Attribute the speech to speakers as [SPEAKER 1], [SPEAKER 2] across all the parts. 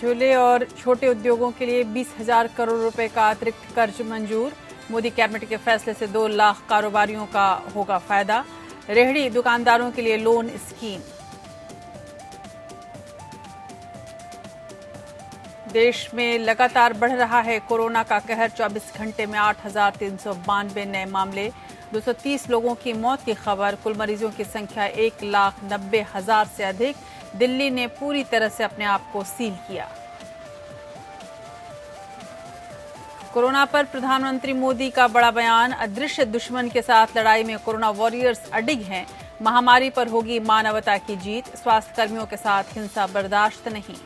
[SPEAKER 1] झूले और छोटे उद्योगों के लिए 20,000 करोड़ रुपए का अतिरिक्त कर्ज मंजूर। मोदी कैबिनेट के फैसले से 2 लाख कारोबारियों का होगा फायदा। रेहड़ी दुकानदारों के लिए लोन स्कीम। देश में लगातार बढ़ रहा है कोरोना का कहर। 24 घंटे में 8,392 नए मामले, 230 लोगों की मौत की खबर। कुल मरीजों की संख्या 1,90,000 से अधिक। दिल्ली ने पूरी तरह से अपने आप को सील किया। कोरोना पर प्रधानमंत्री मोदी का बड़ा बयान। अदृश्य दुश्मन के साथ लड़ाई में कोरोना वॉरियर्स अडिग हैं। महामारी पर होगी मानवता की जीत। स्वास्थ्य कर्मियों के साथ हिंसा बर्दाश्त नहीं।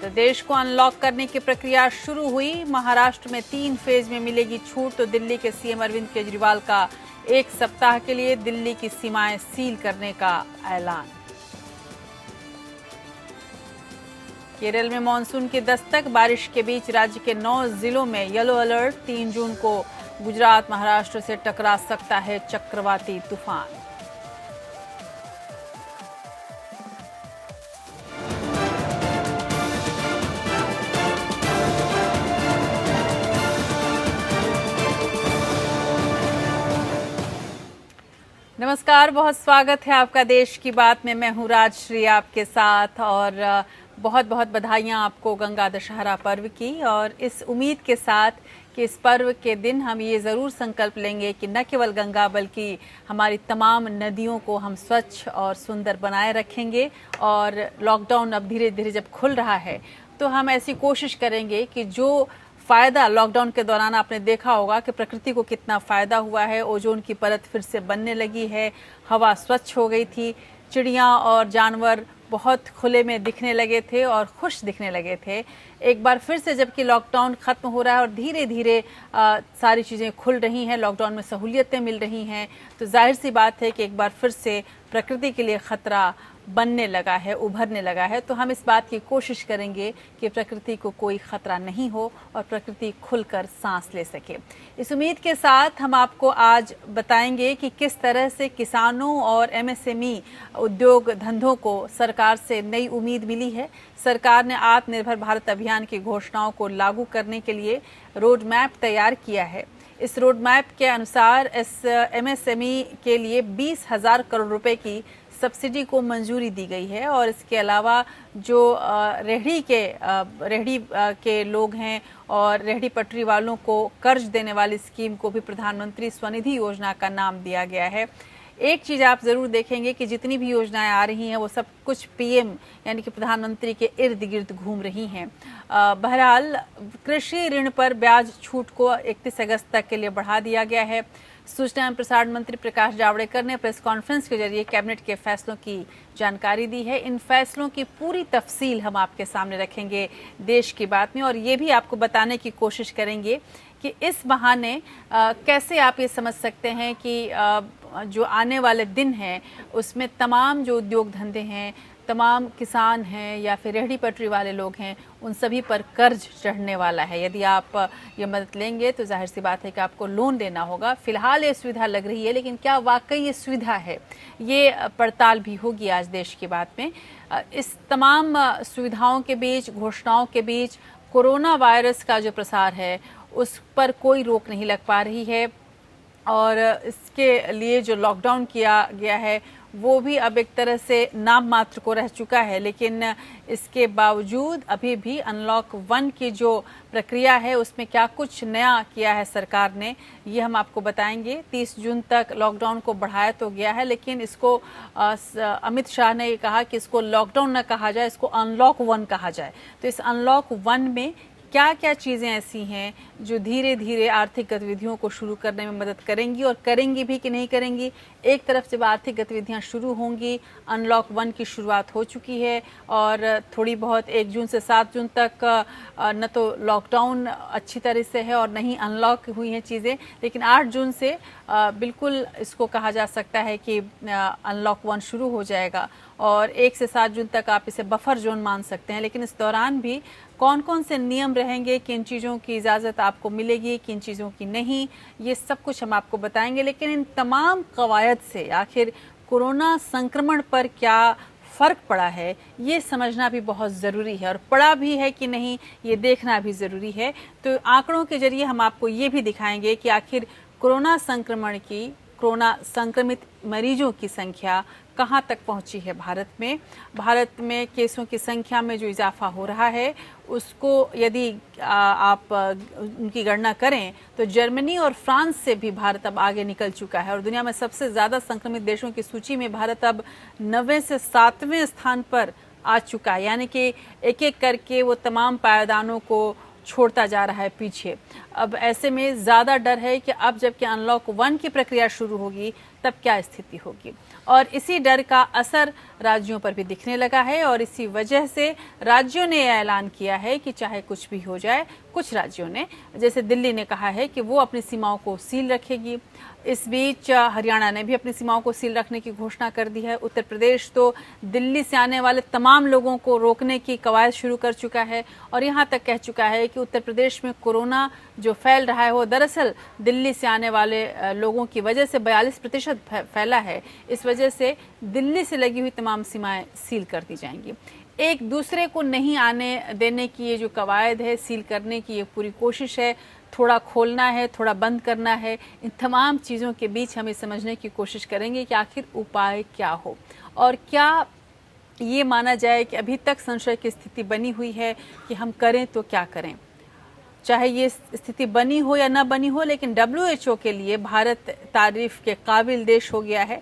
[SPEAKER 1] तो देश को अनलॉक करने की प्रक्रिया शुरू हुई। महाराष्ट्र में 3 फेज में मिलेगी छूट। तो दिल्ली के सीएम अरविंद केजरीवाल का 1 सप्ताह के लिए दिल्ली की सीमाएं सील करने का ऐलान। केरल में मानसून की दस्तक। बारिश के बीच राज्य के 9 जिलों में येलो अलर्ट। 3 जून को गुजरात महाराष्ट्र से टकरा सकता है चक्रवाती तूफान। नमस्कार, बहुत स्वागत है आपका देश की बात में। मैं हूं राजश्री आपके साथ और बहुत बहुत बधाइयां आपको गंगा दशहरा पर्व की। और इस उम्मीद के साथ कि इस पर्व के दिन हम ये ज़रूर संकल्प लेंगे कि न केवल गंगा बल्कि हमारी तमाम नदियों को हम स्वच्छ और सुंदर बनाए रखेंगे। और लॉकडाउन अब धीरे धीरे जब खुल रहा है तो हम ऐसी कोशिश करेंगे कि जो फ़ायदा लॉकडाउन के दौरान आपने देखा होगा कि प्रकृति को कितना फ़ायदा हुआ है। ओजोन की परत फिर से बनने लगी है, हवा स्वच्छ हो गई थी, चिड़ियाँ और जानवर बहुत खुले में दिखने लगे थे और खुश दिखने लगे थे। एक बार फिर से जबकि लॉकडाउन ख़त्म हो रहा है और धीरे धीरे सारी चीज़ें खुल रही हैं, लॉकडाउन में सहूलियतें मिल रही हैं, तो जाहिर सी बात है कि एक बार फिर से प्रकृति के लिए ख़तरा बनने लगा है, उभरने लगा है। तो हम इस बात की कोशिश करेंगे कि प्रकृति को कोई खतरा नहीं हो और प्रकृति खुलकर सांस ले सके। इस उम्मीद के साथ हम आपको आज बताएंगे कि किस तरह से किसानों और एमएसएमई उद्योग धंधों को सरकार से नई उम्मीद मिली है। सरकार ने आत्मनिर्भर भारत अभियान की घोषणाओं को लागू करने के लिए रोड मैप तैयार किया है। इस रोड मैप के अनुसार इस एमएसएमई के लिए 20,000 करोड़ रुपए की सब्सिडी को मंजूरी दी गई है। और इसके अलावा जो रेहड़ी के लोग हैं और रेहड़ी पटरी वालों को कर्ज देने वाली स्कीम को भी प्रधानमंत्री स्वनिधि योजना का नाम दिया गया है। एक चीज़ आप ज़रूर देखेंगे कि जितनी भी योजनाएं आ रही हैं वो सब कुछ पीएम यानी कि प्रधानमंत्री के इर्द गिर्द घूम रही हैं। बहरहाल कृषि ऋण पर ब्याज छूट को 31 अगस्त तक के लिए बढ़ा दिया गया है। सूचना एवं प्रसारण मंत्री प्रकाश जावड़ेकर ने प्रेस कॉन्फ्रेंस के जरिए कैबिनेट के फैसलों की जानकारी दी है। इन फैसलों की पूरी तफसील हम आपके सामने रखेंगे देश की बात में और ये भी आपको बताने की कोशिश करेंगे कि इस बहाने कैसे आप ये समझ सकते हैं कि जो आने वाले दिन हैं उसमें तमाम जो उद्योग धंधे हैं, तमाम किसान हैं या फिर रेहड़ी पटरी वाले लोग हैं, उन सभी पर कर्ज चढ़ने वाला है। यदि आप ये मदद लेंगे तो जाहिर सी बात है कि आपको लोन देना होगा। फिलहाल ये सुविधा लग रही है, लेकिन क्या वाकई ये सुविधा है, ये पड़ताल भी होगी आज देश की बात में। इस तमाम सुविधाओं के बीच, घोषणाओं के बीच कोरोना वायरस का जो प्रसार है उस पर कोई रोक नहीं लग पा रही है। और इसके लिए जो लॉकडाउन किया गया है वो भी अब एक तरह से नाम मात्र को रह चुका है। लेकिन इसके बावजूद अभी भी अनलॉक 1 की जो प्रक्रिया है उसमें क्या कुछ नया किया है सरकार ने, ये हम आपको बताएंगे। 30 जून तक लॉकडाउन को बढ़ाया तो गया है, लेकिन इसको अमित शाह ने कहा कि इसको लॉकडाउन न कहा जाए, इसको अनलॉक 1 कहा जाए। तो इस अनलॉक 1 में क्या क्या चीज़ें ऐसी हैं जो धीरे धीरे आर्थिक गतिविधियों को शुरू करने में मदद करेंगी और करेंगी भी कि नहीं करेंगी। एक तरफ जब आर्थिक गतिविधियां शुरू होंगी, अनलॉक 1 की शुरुआत हो चुकी है और थोड़ी बहुत 1 जून से 7 जून तक न तो लॉकडाउन अच्छी तरह से है और नहीं अनलॉक हुई हैं चीज़ें, लेकिन 8 जून से बिल्कुल इसको कहा जा सकता है कि अनलॉक 1 शुरू हो जाएगा और 1 से 7 जून तक आप इसे बफर जोन मान सकते हैं। लेकिन इस दौरान भी कौन कौन से नियम रहेंगे, किन चीज़ों की इजाज़त आपको मिलेगी, किन चीज़ों की नहीं, ये सब कुछ हम आपको बताएंगे। लेकिन इन तमाम कवायद से आखिर कोरोना संक्रमण पर क्या फ़र्क पड़ा है, ये समझना भी बहुत ज़रूरी है, और पड़ा भी है कि नहीं ये देखना भी ज़रूरी है। तो आंकड़ों के जरिए हम आपको ये भी दिखाएंगे कि आखिर कोरोना संक्रमित मरीजों की संख्या कहां तक पहुंची है भारत में केसों की संख्या में जो इजाफा हो रहा है उसको यदि आप उनकी गणना करें तो जर्मनी और फ्रांस से भी भारत अब आगे निकल चुका है, और दुनिया में सबसे ज़्यादा संक्रमित देशों की सूची में भारत अब 9वें से 7वें स्थान पर आ चुका है। यानी कि एक एक करके वो तमाम पायदानों को छोड़ता जा रहा है पीछे। अब ऐसे में ज़्यादा डर है कि अब जबकि अनलॉक 1 की प्रक्रिया शुरू होगी तब क्या स्थिति होगी, और इसी डर का असर राज्यों पर भी दिखने लगा है। और इसी वजह से राज्यों ने ऐलान किया है कि चाहे कुछ भी हो जाए, कुछ राज्यों ने जैसे दिल्ली ने कहा है कि वो अपनी सीमाओं को सील रखेगी। इस बीच हरियाणा ने भी अपनी सीमाओं को सील रखने की घोषणा कर दी है। उत्तर प्रदेश तो दिल्ली से आने वाले तमाम लोगों को रोकने की कवायद शुरू कर चुका है, और यहाँ तक कह चुका है कि उत्तर प्रदेश में कोरोना जो फैल रहा है वो दरअसल दिल्ली से आने वाले लोगों की वजह से 42% फैला है। इस वजह से दिल्ली से लगी हुई तमाम सीमाएं सील कर दी जाएंगी। एक दूसरे को नहीं आने देने की ये जो कवायद है, सील करने की ये पूरी कोशिश है, थोड़ा खोलना है, थोड़ा बंद करना है, इन तमाम चीज़ों के बीच हम ये समझने की कोशिश करेंगे कि आखिर उपाय क्या हो, और क्या ये माना जाए कि अभी तक संशय की स्थिति बनी हुई है कि हम करें तो क्या करें। चाहे ये स्थिति बनी हो या ना बनी हो, लेकिन WHO के लिए भारत तारीफ के काबिल देश हो गया है।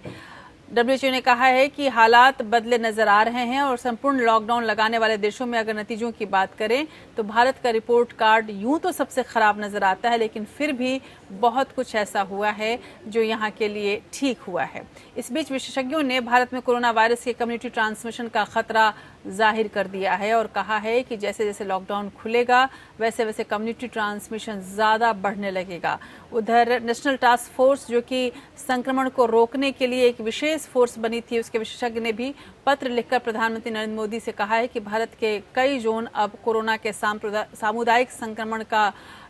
[SPEAKER 1] WHO ने कहा है कि हालात बदले नजर आ रहे हैं, और संपूर्ण लॉकडाउन लगाने वाले देशों में अगर नतीजों की बात करें तो भारत का रिपोर्ट कार्ड यूं तो सबसे खराब नजर आता है, लेकिन फिर भी बहुत कुछ ऐसा हुआ है जो यहाँ के लिए ठीक हुआ है। इस बीच विशेषज्ञों ने भारत में कोरोना वायरस के कम्युनिटी ट्रांसमिशन का खतरा जाहिर कर दिया है, और कहा है कि जैसे जैसे लॉकडाउन खुलेगा वैसे वैसे कम्युनिटी ट्रांसमिशन ज़्यादा बढ़ने लगेगा। उधर नेशनल टास्क फोर्स जो कि संक्रमण को रोकने के लिए एक विशेष फोर्स बनी थी, उसके विशेषज्ञ ने भी पत्र लिखकर प्रधानमंत्री नरेंद्र मोदी से कहा है कि भारत के कई जोन अब कोरोना के सामुदायिक संक्रमण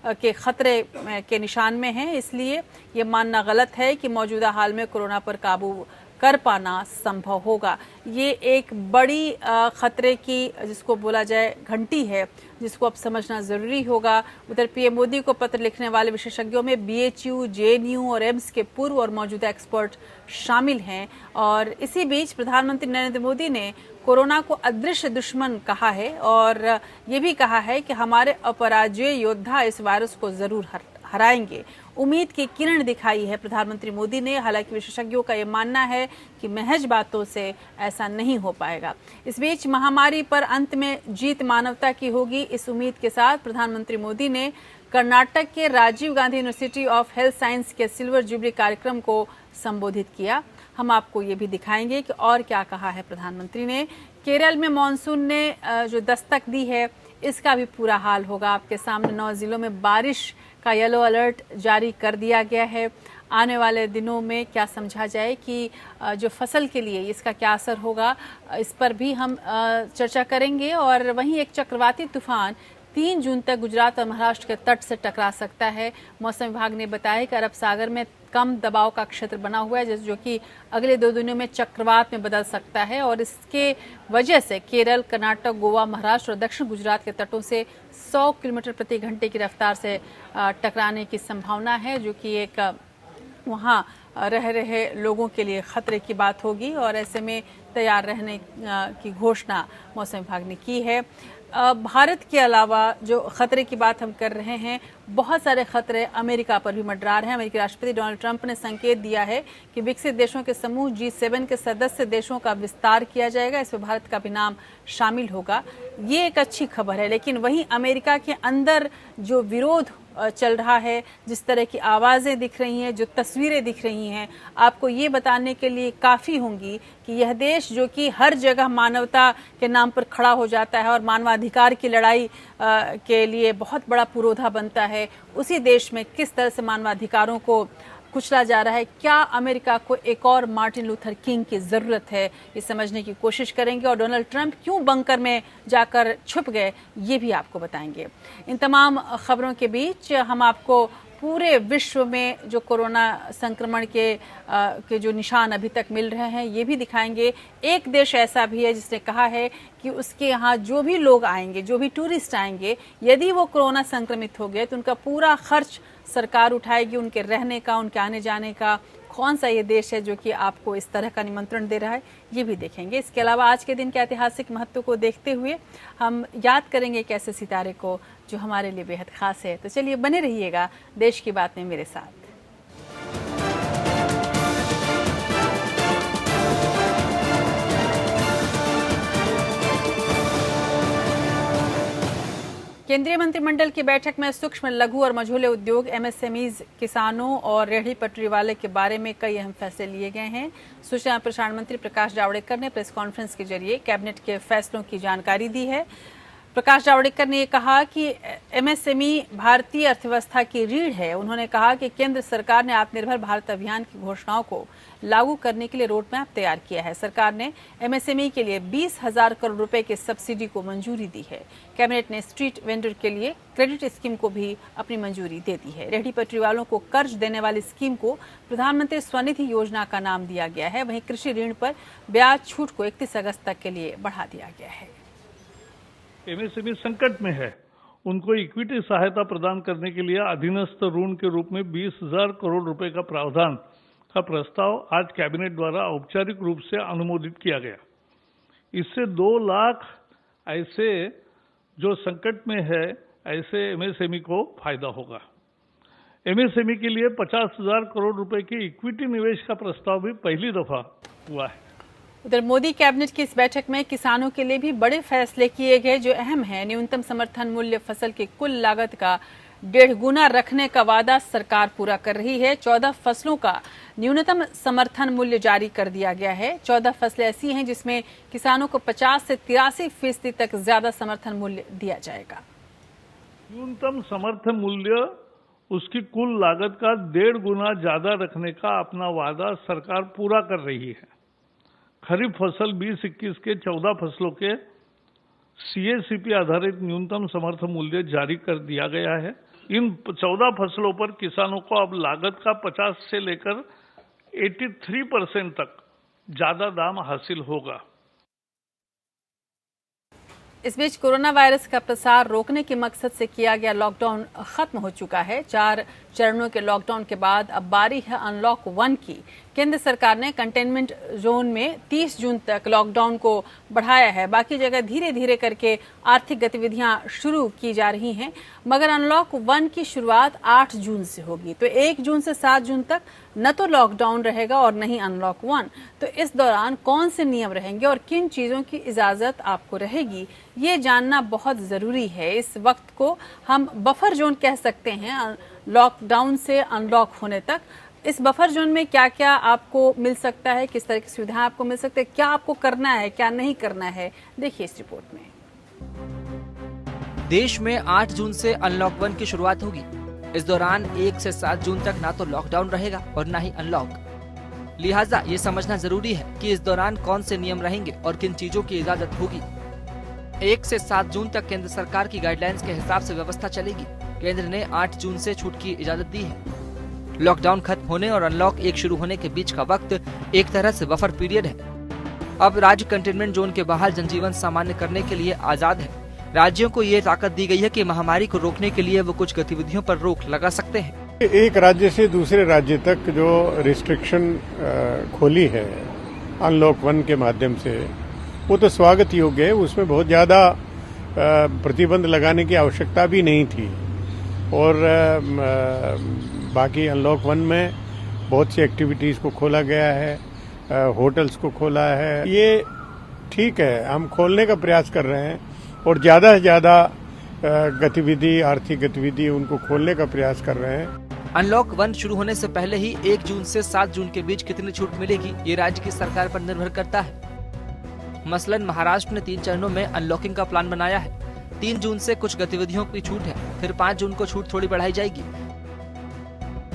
[SPEAKER 1] के खतरे के निशान में हैं। इसलिए ये मानना गलत है कि मौजूदा हाल में कोरोना पर काबू कर पाना संभव होगा। ये एक बड़ी खतरे की जिसको बोला जाए घंटी है, जिसको अब समझना जरूरी होगा। उधर पीएम मोदी को पत्र लिखने वाले विशेषज्ञों में BHU, JNU और एम्स के पूर्व और मौजूदा एक्सपर्ट शामिल हैं। और इसी बीच प्रधानमंत्री नरेंद्र मोदी ने कोरोना को अदृश्य दुश्मन कहा है, और ये भी कहा है कि हमारे अपराजय योद्धा इस वायरस को जरूर हराएंगे। उम्मीद की किरण दिखाई है प्रधानमंत्री मोदी ने। हालांकि विशेषज्ञों का यह मानना है कि महज बातों से ऐसा नहीं हो पाएगा। इस बीच महामारी पर अंत में जीत मानवता की होगी, इस उम्मीद के साथ प्रधानमंत्री मोदी ने कर्नाटक के Rajiv Gandhi University of Health Science के सिल्वर जुबली कार्यक्रम को संबोधित किया। हम आपको ये भी दिखाएंगे कि और क्या कहा है प्रधानमंत्री ने। केरल में मानसून ने जो दस्तक दी है इसका भी पूरा हाल होगा आपके सामने। 9 जिलों में बारिश का येलो अलर्ट जारी कर दिया गया है। आने वाले दिनों में क्या समझा जाए कि जो फसल के लिए इसका क्या असर होगा, इस पर भी हम चर्चा करेंगे। और वहीं एक चक्रवाती तूफान 3 जून तक गुजरात और महाराष्ट्र के तट से टकरा सकता है। मौसम विभाग ने बताया कि अरब सागर में कम दबाव का क्षेत्र बना हुआ है जो कि अगले 2 दिनों में चक्रवात में बदल सकता है, और इसके वजह से केरल, कर्नाटक, गोवा, महाराष्ट्र और दक्षिण गुजरात के तटों से 100 किलोमीटर प्रति घंटे की रफ्तार से टकराने की संभावना है, जो कि एक वहाँ रह रहे लोगों के लिए खतरे की बात होगी। और ऐसे में तैयार रहने की घोषणा मौसम विभाग ने की है। भारत के अलावा जो खतरे की बात हम कर रहे हैं, बहुत सारे खतरे अमेरिका पर भी मंडरा रहे हैं। अमेरिकी राष्ट्रपति डोनाल्ड ट्रंप ने संकेत दिया है कि विकसित देशों के समूह G7 के सदस्य देशों का विस्तार किया जाएगा, इसमें भारत का भी नाम शामिल होगा। ये एक अच्छी खबर है, लेकिन वहीं अमेरिका के अंदर जो विरोध चल रहा है, जिस तरह की आवाज़ें दिख रही हैं, जो तस्वीरें दिख रही हैं, आपको ये बताने के लिए काफ़ी होंगी कि यह देश जो कि हर जगह मानवता के नाम पर खड़ा हो जाता है और मानवाधिकार की लड़ाई के लिए बहुत बड़ा पुरोधा बनता है, उसी देश में किस तरह से मानवाधिकारों को कुचला जा रहा है। क्या अमेरिका को एक और मार्टिन लूथर किंग की ज़रूरत है, ये समझने की कोशिश करेंगे। और डोनाल्ड ट्रंप क्यों बंकर में जाकर छुप गए, ये भी आपको बताएंगे। इन तमाम खबरों के बीच हम आपको पूरे विश्व में जो कोरोना संक्रमण के जो निशान अभी तक मिल रहे हैं ये भी दिखाएंगे। एक देश ऐसा भी है जिसने कहा है कि उसके यहाँ जो भी लोग आएंगे, जो भी टूरिस्ट आएंगे, यदि वो कोरोना संक्रमित हो गए तो उनका पूरा खर्च सरकार उठाएगी, उनके रहने का, उनके आने जाने का। कौन सा ये देश है जो कि आपको इस तरह का निमंत्रण दे रहा है, ये भी देखेंगे। इसके अलावा आज के दिन के ऐतिहासिक महत्व को देखते हुए हम याद करेंगे एक ऐसे सितारे को जो हमारे लिए बेहद खास है। तो चलिए बने रहिएगा देश की बात में मेरे साथ। केंद्रीय मंत्रिमंडल की बैठक में सूक्ष्म, लघु और मझोले उद्योग एमएसएमईज, किसानों और रेहड़ी पटरी वाले के बारे में कई अहम फैसले लिए गए हैं। सूचना और प्रसारण मंत्री प्रकाश जावड़ेकर ने प्रेस कॉन्फ्रेंस के जरिए कैबिनेट के फैसलों की जानकारी दी है। प्रकाश जावड़ेकर ने कहा कि एमएसएमई भारतीय अर्थव्यवस्था की रीढ़ है। उन्होंने कहा कि केंद्र सरकार ने आत्मनिर्भर भारत अभियान की घोषणाओं को लागू करने के लिए रोड मैप तैयार किया है। सरकार ने एमएसएमई के लिए 20,000 करोड़ रुपए की सब्सिडी को मंजूरी दी है। कैबिनेट ने स्ट्रीट वेंडर के लिए क्रेडिट स्कीम को भी अपनी मंजूरी दे दी है। रेहड़ी पटरी वालों को कर्ज देने वाली स्कीम को प्रधानमंत्री स्वनिधि योजना का नाम दिया गया है। वहीं कृषि ऋण पर ब्याज छूट को 31 अगस्त तक के लिए बढ़ा दिया गया है।
[SPEAKER 2] एमएसएमई संकट में है, उनको इक्विटी सहायता प्रदान करने के लिए अधीनस्थ ऋण के रूप में 20,000 करोड़ रुपए का प्रावधान का प्रस्ताव आज कैबिनेट द्वारा औपचारिक रूप से अनुमोदित किया गया। इससे 2 लाख ऐसे जो संकट में है ऐसे एमएसएमई को फायदा होगा। एमएसएमई के लिए 50,000 करोड़ रुपए के इक्विटी निवेश का प्रस्ताव भी पहली दफा हुआ है।
[SPEAKER 1] उधर मोदी कैबिनेट की इस बैठक में किसानों के लिए भी बड़े फैसले किए गए जो अहम है। न्यूनतम समर्थन मूल्य फसल की कुल लागत का 1.5 गुना रखने का वादा सरकार पूरा कर रही है। 14 फसलों का न्यूनतम समर्थन मूल्य जारी कर दिया गया है। 14 फसलें ऐसी हैं जिसमें किसानों को 50 से 83% तक ज्यादा समर्थन मूल्य दिया जाएगा।
[SPEAKER 2] न्यूनतम समर्थन मूल्य उसकी कुल लागत का 1.5 गुना ज्यादा रखने का अपना वादा सरकार पूरा कर रही है। खरीफ फसल 20-21 के 14 फसलों के सीएसीपी आधारित न्यूनतम समर्थन मूल्य जारी कर दिया गया है। इन 14 फसलों पर किसानों को अब लागत का 50 से लेकर 83% तक ज्यादा दाम हासिल होगा।
[SPEAKER 1] इस बीच कोरोना वायरस का प्रसार रोकने के मकसद से किया गया लॉकडाउन खत्म हो चुका है। 4 चरणों के लॉकडाउन के बाद अब बारी है अनलॉक 1 की। केंद्र सरकार ने कंटेनमेंट जोन में 30 जून तक लॉकडाउन को बढ़ाया है। बाकी जगह धीरे धीरे करके आर्थिक गतिविधियां शुरू की जा रही हैं, मगर अनलॉक 1 की शुरुआत 8 जून से होगी। तो 1 जून से 7 जून तक न तो लॉकडाउन रहेगा और न ही अनलॉक 1। तो इस दौरान कौन से नियम रहेंगे और किन चीजों की इजाजत आपको रहेगी, ये जानना बहुत जरूरी है। इस वक्त को हम बफर जोन कह सकते हैं, लॉकडाउन से अनलॉक होने तक। इस बफर जोन में क्या क्या आपको मिल सकता है, किस तरह की सुविधाएं आपको मिल सकती है, क्या आपको करना है, क्या नहीं करना है, देखिए इस रिपोर्ट में।
[SPEAKER 3] देश में 8 जून से अनलॉक 1 की शुरुआत होगी। इस दौरान 1 से 7 जून तक ना तो लॉकडाउन रहेगा और ना ही अनलॉक। लिहाजा ये समझना जरूरी है कि इस दौरान कौन से नियम रहेंगे और किन चीजों की इजाजत होगी। 1 से 7 जून तक केंद्र सरकार की गाइडलाइंस के हिसाब से व्यवस्था चलेगी। केंद्र ने 8 जून से छूट की इजाजत दी है। लॉकडाउन खत्म होने और अनलॉक 1 शुरू होने के बीच का वक्त एक तरह से बफर पीरियड है। अब राज्य कंटेनमेंट जोन के बाहर जनजीवन सामान्य करने के लिए आजाद है। राज्यों को ये ताकत दी गई है कि महामारी को रोकने के लिए वो कुछ गतिविधियों पर रोक लगा सकते हैं।
[SPEAKER 4] एक राज्य से दूसरे राज्य तक जो रिस्ट्रिक्शन खोली है अनलॉक 1 के माध्यम से, वो तो स्वागत योग्य है। उसमें बहुत ज्यादा प्रतिबंध लगाने की आवश्यकता भी नहीं थी। और बाकी अनलॉक 1 में बहुत सी एक्टिविटीज को खोला गया है, होटल्स को खोला है। ये ठीक है, हम खोलने का प्रयास कर रहे हैं और ज्यादा से ज्यादा गतिविधि, आर्थिक गतिविधि उनको खोलने का प्रयास कर रहे हैं।
[SPEAKER 3] अनलॉक 1 शुरू होने से पहले ही 1 जून से 7 जून के बीच कितनी छूट मिलेगी, ये राज्य की सरकार पर निर्भर करता है। मसलन महाराष्ट्र ने 3 चरणों में अनलॉकिंग का प्लान बनाया है। 3 जून से कुछ गतिविधियों की छूट है, फिर 5 जून को छूट थोड़ी बढ़ाई जाएगी।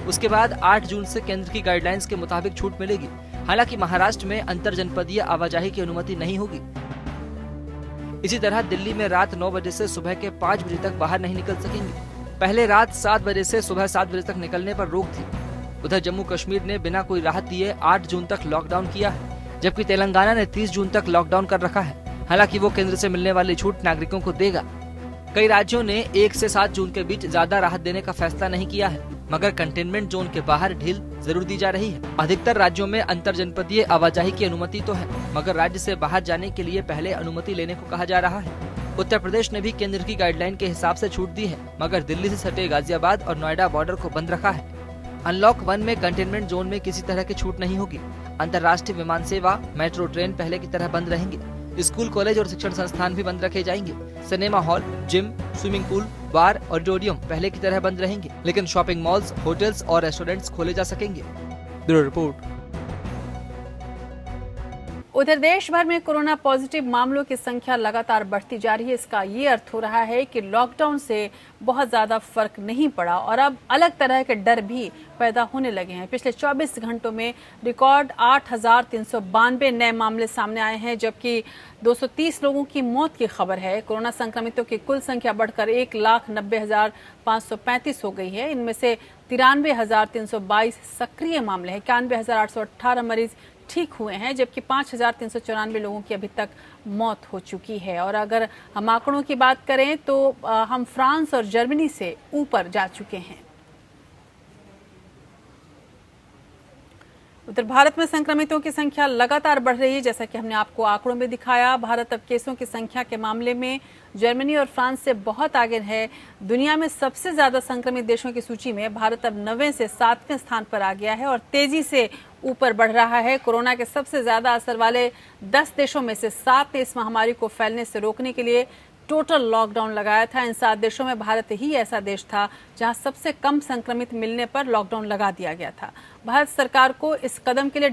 [SPEAKER 3] उसके बाद 8 जून से केंद्र की गाइडलाइंस के मुताबिक छूट मिलेगी। हालांकि महाराष्ट्र में अंतर जनपदीय आवाजाही की अनुमति नहीं होगी। इसी तरह दिल्ली में रात 9 बजे से सुबह के 5 बजे तक बाहर नहीं निकल सकेंगे। पहले रात 7 बजे से सुबह 7 बजे तक निकलने पर रोक थी। उधर जम्मू कश्मीर ने बिना कोई राहत दिए 8 जून तक लॉकडाउन किया है, जबकि तेलंगाना ने 30 जून तक लॉकडाउन कर रखा है। हालांकि वो केंद्र से मिलने वाली छूट नागरिकों को देगा। कई राज्यों ने 1 से 7 जून के बीच ज्यादा राहत देने का फैसला नहीं किया है, मगर कंटेनमेंट जोन के बाहर ढील जरूर दी जा रही है। अधिकतर राज्यों में अंतर जनपदीय आवाजाही की अनुमति तो है, मगर राज्य से बाहर जाने के लिए पहले अनुमति लेने को कहा जा रहा है। उत्तर प्रदेश ने भी केंद्र की गाइडलाइन के हिसाब से छूट दी है, मगर दिल्ली से सटे गाजियाबाद और नोएडा बॉर्डर को बंद रखा है। अनलॉक 1 में कंटेनमेंट जोन में किसी तरह की छूट नहीं होगी। अंतर्राष्ट्रीय विमान सेवा, मेट्रो ट्रेन पहले की तरह बंद रहेंगे। स्कूल, कॉलेज और शिक्षण संस्थान भी बंद रखे जाएंगे। Cinema hall, gym, swimming pool, bar, auditorium पहले की तरह बंद रहेंगे, लेकिन शॉपिंग मॉल्स, होटल्स और रेस्टोरेंट्स खोले जा सकेंगे। Bureau report.
[SPEAKER 1] उधर देश भर में कोरोना पॉजिटिव मामलों की संख्या लगातार बढ़ती जा रही है। इसका ये अर्थ हो रहा है कि लॉकडाउन से बहुत ज्यादा फर्क नहीं पड़ा और अब अलग तरह के डर भी पैदा होने लगे हैं। पिछले 24 घंटों में रिकॉर्ड 8,392 नए मामले सामने आए हैं, जबकि 230 लोगों की मौत की खबर है। कोरोना संक्रमितों की कुल संख्या बढ़कर 1,90,535 हो गई है। इनमें से 93,322 सक्रिय मामले हैं। 91,818 मरीज ठीक हुए हैं, जबकि 5,394 लोगों की अभी तक मौत हो चुकी है। और अगर हम आंकड़ों की बात करें तो हम फ्रांस और जर्मनी से ऊपर जा चुके हैं। उत्तर भारत में संक्रमितों की संख्या लगातार बढ़ रही है। जैसा कि हमने आपको आंकड़ों में दिखाया, भारत अब केसों की संख्या के मामले में जर्मनी और फ्रांस से बहुत आगे है। दुनिया में सबसे ज्यादा संक्रमित देशों की सूची में भारत अब 9वें से 7वें स्थान पर आ गया है और तेजी से ऊपर बढ़ रहा है। कोरोना के सबसे ज्यादा असर वाले 10 देशों में से 7 ने इस महामारी को फैलने से रोकने के लिए टोटल लॉकडाउन लगाया था। इन 7 देशों में भारत ही ऐसा देश था जहां सबसे कम संक्रमित मिलने पर लॉकडाउन लगा दिया गया था। भारत सरकार के इस कदम के लिए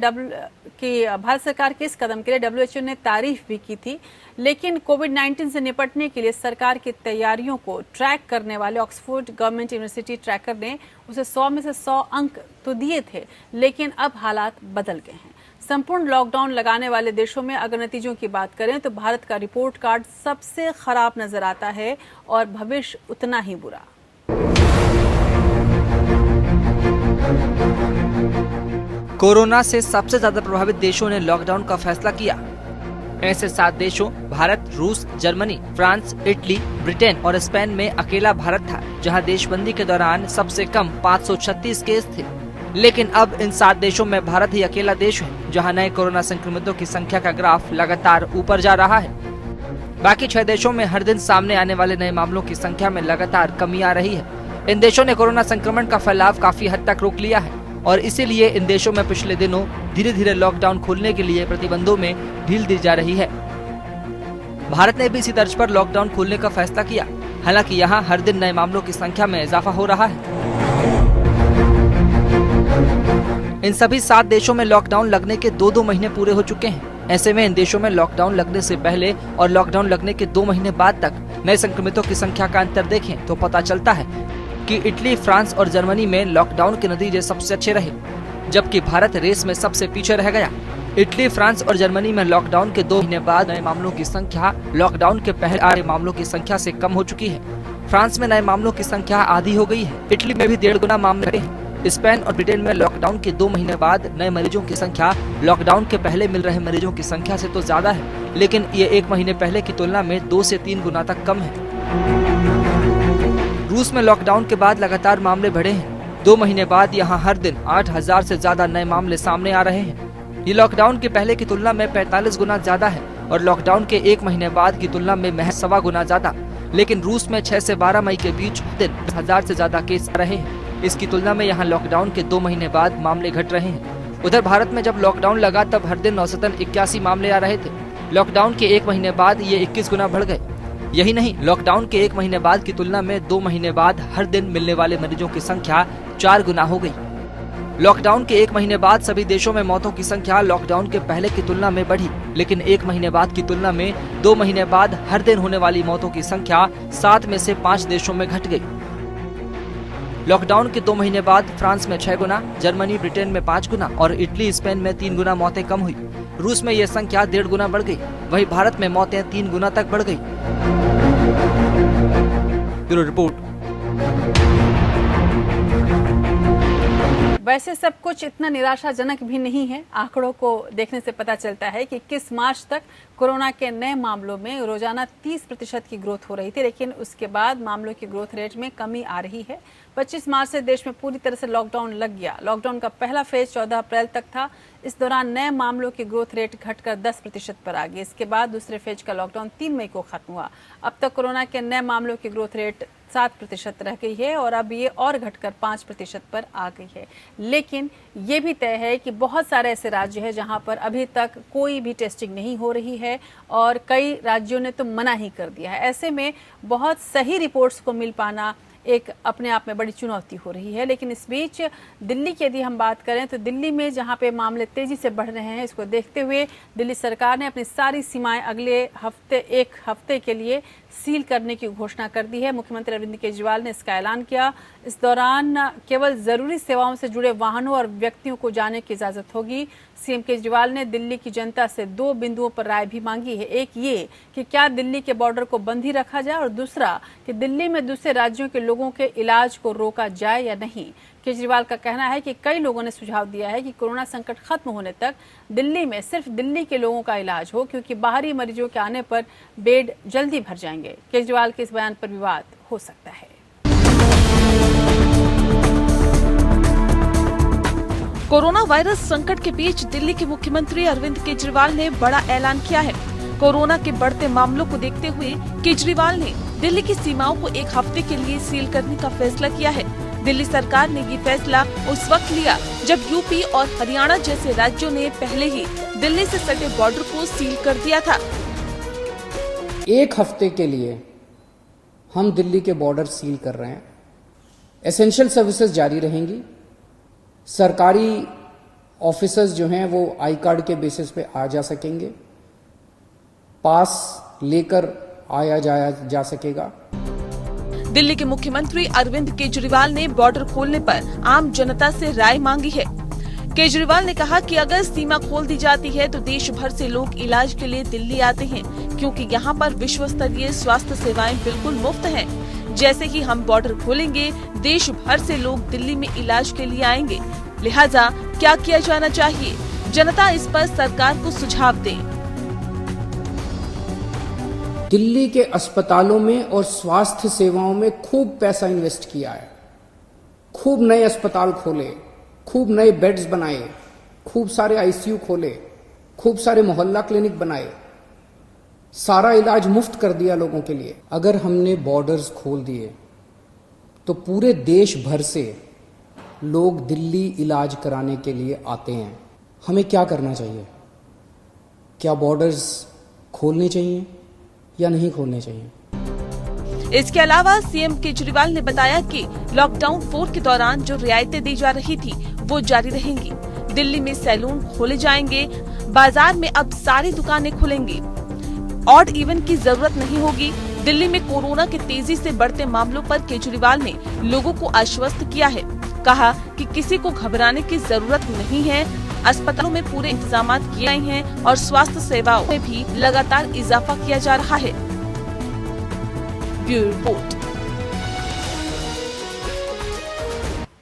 [SPEAKER 1] WHO ने तारीफ भी की थी, लेकिन कोविड-19 से निपटने के लिए सरकार की तैयारियों को ट्रैक करने वाले ऑक्सफोर्ड गवर्नमेंट यूनिवर्सिटी ट्रैकर ने उसे 100 में से 100 अंक तो दिए थे, लेकिन अब हालात बदल गए हैं। संपूर्ण लॉकडाउन लगाने वाले देशों में अगर नतीजों की बात करें तो भारत का रिपोर्ट कार्ड सबसे खराब नजर आता है और भविष्य उतना ही बुरा।
[SPEAKER 3] कोरोना से सबसे ज्यादा प्रभावित देशों ने लॉकडाउन का फैसला किया। ऐसे 7 देशों भारत, रूस, जर्मनी, फ्रांस, इटली, ब्रिटेन और स्पेन में अकेला भारत था, जहां देशबंदी के दौरान सबसे कम 536 केस थे। लेकिन अब इन 7 देशों में भारत ही अकेला देश है जहां नए कोरोना संक्रमितों की संख्या का ग्राफ लगातार ऊपर जा रहा है। बाकी 6 देशों में हर दिन सामने आने वाले नए मामलों की संख्या में लगातार कमी आ रही है। इन देशों ने कोरोना संक्रमण का फैलाव काफी हद तक रोक लिया है और इसीलिए इन देशों में पिछले दिनों धीरे धीरे लॉकडाउन खोलने के लिए प्रतिबंधों में ढील दी जा रही है। भारत ने भी इसी तर्ज पर लॉकडाउन खोलने का फैसला किया। हालांकि यहाँ हर दिन नए मामलों की संख्या में इजाफा हो रहा है। इन सभी 7 देशों में लॉकडाउन लगने के 2-2 महीने पूरे हो चुके हैं। ऐसे में इन देशों में लॉकडाउन लगने से पहले और लॉकडाउन लगने के 2 महीने बाद तक नए संक्रमितों की संख्या का अंतर देखें तो पता चलता है कि इटली, फ्रांस और जर्मनी में लॉकडाउन के नतीजे सबसे अच्छे रहे, जबकि भारत रेस में सबसे पीछे रह गया। इटली, फ्रांस और जर्मनी में लॉकडाउन के 2 महीने बाद नए मामलों की संख्या लॉकडाउन के पहले आए मामलों की संख्या से कम हो चुकी है। फ्रांस में नए मामलों की संख्या आधी हो गई है। इटली में भी 1.5 गुना मामले हैं। स्पेन और ब्रिटेन में लॉकडाउन के 2 महीने बाद नए मरीजों की संख्या लॉकडाउन के पहले मिल रहे मरीजों की संख्या से तो ज्यादा है, लेकिन ये 1 महीने पहले की तुलना में 2 से 3 गुना तक कम है। रूस में लॉकडाउन के बाद लगातार मामले बढ़े हैं। 2 महीने बाद यहाँ हर दिन 8,000 से ज्यादा नए मामले सामने आ रहे हैं। ये लॉकडाउन के पहले की तुलना में 45 गुना ज्यादा है और लॉकडाउन के 1 महीने बाद की तुलना में महज 1.25 गुना ज्यादा। लेकिन रूस में 6 से 12 मई के बीच दिन 10,000 से ज्यादा केस आ रहे हैं। इसकी तुलना में यहाँ लॉकडाउन के 2 महीने बाद मामले घट रहे हैं। उधर भारत में जब लॉकडाउन लगा तब हर दिन औसतन 81 मामले आ रहे थे। लॉकडाउन के 1 महीने बाद ये 21 गुना बढ़ गए। यही नहीं, लॉकडाउन के 1 महीने बाद की तुलना में 2 महीने बाद हर दिन मिलने वाले मरीजों की संख्या 4 गुना हो गई। लॉकडाउन के 1 महीने बाद सभी देशों में मौतों की संख्या लॉकडाउन के पहले की तुलना में बढ़ी, लेकिन 1 महीने बाद की तुलना में 2 महीने बाद हर दिन होने वाली मौतों की संख्या 7 में से 5 देशों में घट गई। लॉकडाउन के 2 महीने बाद फ्रांस में 6 गुना, जर्मनी, ब्रिटेन में 5 गुना और इटली, स्पेन में 3 गुना मौतें कम हुई। रूस में यह संख्या 1.5 गुना बढ़ गई। वहीं भारत में मौतें 3 गुना तक बढ़ गई। Bureau report.
[SPEAKER 1] वैसे सब कुछ इतना निराशाजनक भी नहीं है। आंकड़ों को देखने से पता चलता है कि 21 मार्च तक कोरोना के नए मामलों में रोजाना 30% की ग्रोथ हो रही थी, लेकिन उसके बाद मामलों की ग्रोथ रेट में कमी आ रही है। 25 मार्च से देश में पूरी तरह से लॉकडाउन लग गया। लॉकडाउन का पहला फेज 14 अप्रैल तक था। इस दौरान नए मामलों की ग्रोथ रेट घटकर 10% पर आ गई। इसके बाद दूसरे फेज का लॉकडाउन 3 मई को खत्म हुआ। अब तक कोरोना के नए मामलों की ग्रोथ रेट 7% रह गई है और अब ये और घटकर 5% पर आ गई है। लेकिन ये भी तय है कि बहुत सारे ऐसे राज्य हैं जहां पर अभी तक कोई भी टेस्टिंग नहीं हो रही है और कई राज्यों ने तो मना ही कर दिया है। ऐसे में बहुत सही रिपोर्ट्स को मिल पाना एक अपने आप में बड़ी चुनौती हो रही है। लेकिन इस बीच दिल्ली की यदि हम बात करें तो दिल्ली में जहां पे मामले तेजी से बढ़ रहे हैं, इसको देखते हुए दिल्ली सरकार ने अपनी सारी सीमाएं अगले एक हफ्ते के लिए सील करने की घोषणा कर दी है। मुख्यमंत्री अरविंद केजरीवाल ने इसका ऐलान किया। इस दौरान केवल जरूरी सेवाओं से जुड़े वाहनों और व्यक्तियों को जाने की इजाजत होगी। सीएम केजरीवाल ने दिल्ली की जनता से 2 बिंदुओं पर राय भी मांगी है। एक ये कि क्या दिल्ली के बॉर्डर को बंद ही रखा जाए और दूसरा कि दिल्ली में दूसरे राज्यों के लोगों के इलाज को रोका जाए या नहीं। केजरीवाल का कहना है कि कई लोगों ने सुझाव दिया है कि कोरोना संकट खत्म होने तक दिल्ली में सिर्फ दिल्ली के लोगों का इलाज हो, क्योंकि बाहरी मरीजों के आने पर बेड जल्दी भर जाएंगे। केजरीवाल के इस बयान पर विवाद हो सकता है।
[SPEAKER 5] कोरोना वायरस संकट के बीच दिल्ली के मुख्यमंत्री अरविंद केजरीवाल ने बड़ा ऐलान किया है। कोरोना के बढ़ते मामलों को देखते हुए केजरीवाल ने दिल्ली की सीमाओं को एक हफ्ते के लिए सील करने का फैसला किया है। दिल्ली सरकार ने ये फैसला उस वक्त लिया जब यूपी और हरियाणा जैसे राज्यों ने पहले ही दिल्ली से सटे बॉर्डर को सील कर दिया था।
[SPEAKER 6] एक हफ्ते के लिए हम दिल्ली के बॉर्डर सील कर रहे हैं। एसेंशियल सर्विसेज जारी रहेंगी। सरकारी ऑफिसर्स जो हैं वो आई कार्ड के बेसिस पे आ जा सकेंगे। पास लेकर आया जाया जा सकेगा।
[SPEAKER 5] दिल्ली के मुख्यमंत्री अरविंद केजरीवाल ने बॉर्डर खोलने पर आम जनता से राय मांगी है। केजरीवाल ने कहा कि अगर सीमा खोल दी जाती है तो देश भर से लोग इलाज के लिए दिल्ली आते हैं, क्योंकि यहाँ पर विश्व स्तरीय स्वास्थ्य सेवाएं बिल्कुल मुफ्त हैं। जैसे ही हम बॉर्डर खोलेंगे देश भर से लोग दिल्ली में इलाज के लिए आएंगे। लिहाजा क्या किया जाना चाहिए, जनता इस पर सरकार को सुझाव दे।
[SPEAKER 6] दिल्ली के अस्पतालों में और स्वास्थ्य सेवाओं में खूब पैसा इन्वेस्ट किया है। खूब नए अस्पताल खोले, खूब नए बेड्स बनाए, खूब सारे आईसीयू खोले, खूब सारे मोहल्ला क्लिनिक बनाए, सारा इलाज मुफ्त कर दिया लोगों के लिए। अगर हमने बॉर्डर्स खोल दिए तो पूरे देश भर से लोग दिल्ली इलाज कराने के लिए आते हैं। हमें क्या करना चाहिए? क्या बॉर्डर्स खोलने चाहिए या नहीं खोलने चाहिए?
[SPEAKER 5] इसके अलावा सीएम केजरीवाल ने बताया कि लॉकडाउन 4 के दौरान जो रियायतें दी जा रही थी वो जारी रहेंगी। दिल्ली में सैलून खोले जाएंगे, बाजार में अब सारी दुकानें खुलेंगी, ऑड इवन की जरूरत नहीं होगी। दिल्ली में कोरोना के तेजी से बढ़ते मामलों पर केजरीवाल ने लोगों को आश्वस्त किया है। कहा कि किसी को घबराने की जरूरत नहीं है। अस्पतालों में पूरे इंतजाम किए गए हैं और स्वास्थ्य सेवाओं में भी लगातार इजाफा किया जा रहा है। Bureau report.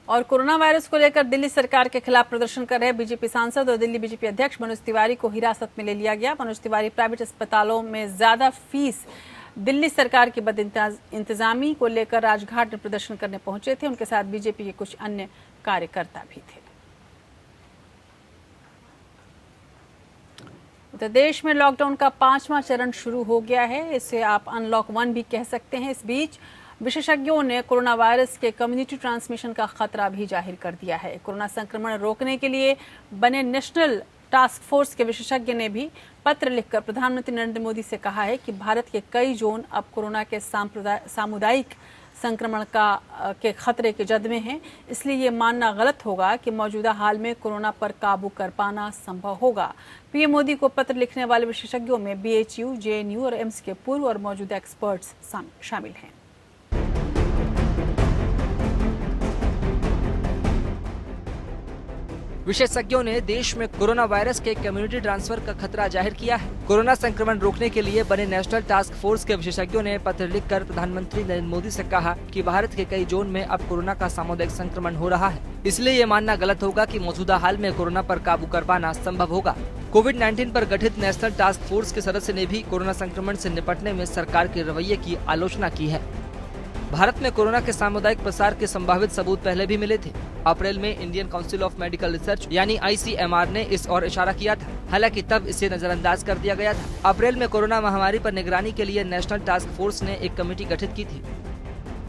[SPEAKER 1] और कोरोना वायरस को लेकर दिल्ली सरकार के खिलाफ प्रदर्शन कर रहे बीजेपी सांसद और दिल्ली बीजेपी अध्यक्ष मनोज तिवारी को हिरासत में ले लिया गया। मनोज तिवारी प्राइवेट अस्पतालों में ज्यादा फीस दिल्ली सरकार की बद इंतजामी को लेकर राजघाट में प्रदर्शन करने पहुंचे थे। उनके साथ बीजेपी के कुछ अन्य कार्यकर्ता भी थे। तो देश में लॉकडाउन का 5वां चरण शुरू हो गया है। इसे आप अनलॉक 1 भी कह सकते हैं। इस बीच विशेषज्ञों ने कोरोना वायरस के कम्युनिटी ट्रांसमिशन का खतरा भी जाहिर कर दिया है। कोरोना संक्रमण रोकने के लिए बने नेशनल टास्क फोर्स के विशेषज्ञ ने भी पत्र लिखकर प्रधानमंत्री नरेंद्र मोदी से कहा है कि भारत के कई जोन अब कोरोना के सामुदायिक संक्रमण के खतरे के जद में हैं। इसलिए ये मानना गलत होगा कि मौजूदा हाल में कोरोना पर काबू कर पाना संभव होगा। पीएम मोदी को पत्र लिखने वाले विशेषज्ञों में बीएचयू, जेएनयू और एम्स के पूर्व और मौजूदा एक्सपर्ट्स शामिल हैं।
[SPEAKER 3] विशेषज्ञों ने देश में कोरोना वायरस के कम्युनिटी ट्रांसफर का खतरा जाहिर किया है। कोरोना संक्रमण रोकने के लिए बने नेशनल टास्क फोर्स के विशेषज्ञों ने पत्र लिखकर प्रधानमंत्री नरेंद्र मोदी से कहा कि भारत के कई जोन में अब कोरोना का सामुदायिक संक्रमण हो रहा है, इसलिए ये मानना गलत होगा कि मौजूदा हाल में कोरोना पर काबू कर पाना संभव होगा। कोविड-19 पर गठित नेशनल टास्क फोर्स के सदस्य ने भी कोरोना संक्रमण से निपटने में सरकार के रवैये की आलोचना की है। भारत में कोरोना के सामुदायिक प्रसार के संभावित सबूत पहले भी मिले थे। अप्रैल में Indian council of medical research यानी ICMR ने इस ओर इशारा किया था, हालांकि तब इसे नजरअंदाज कर दिया गया था। अप्रैल में कोरोना महामारी पर निगरानी के लिए नेशनल टास्क फोर्स ने एक कमेटी गठित की थी।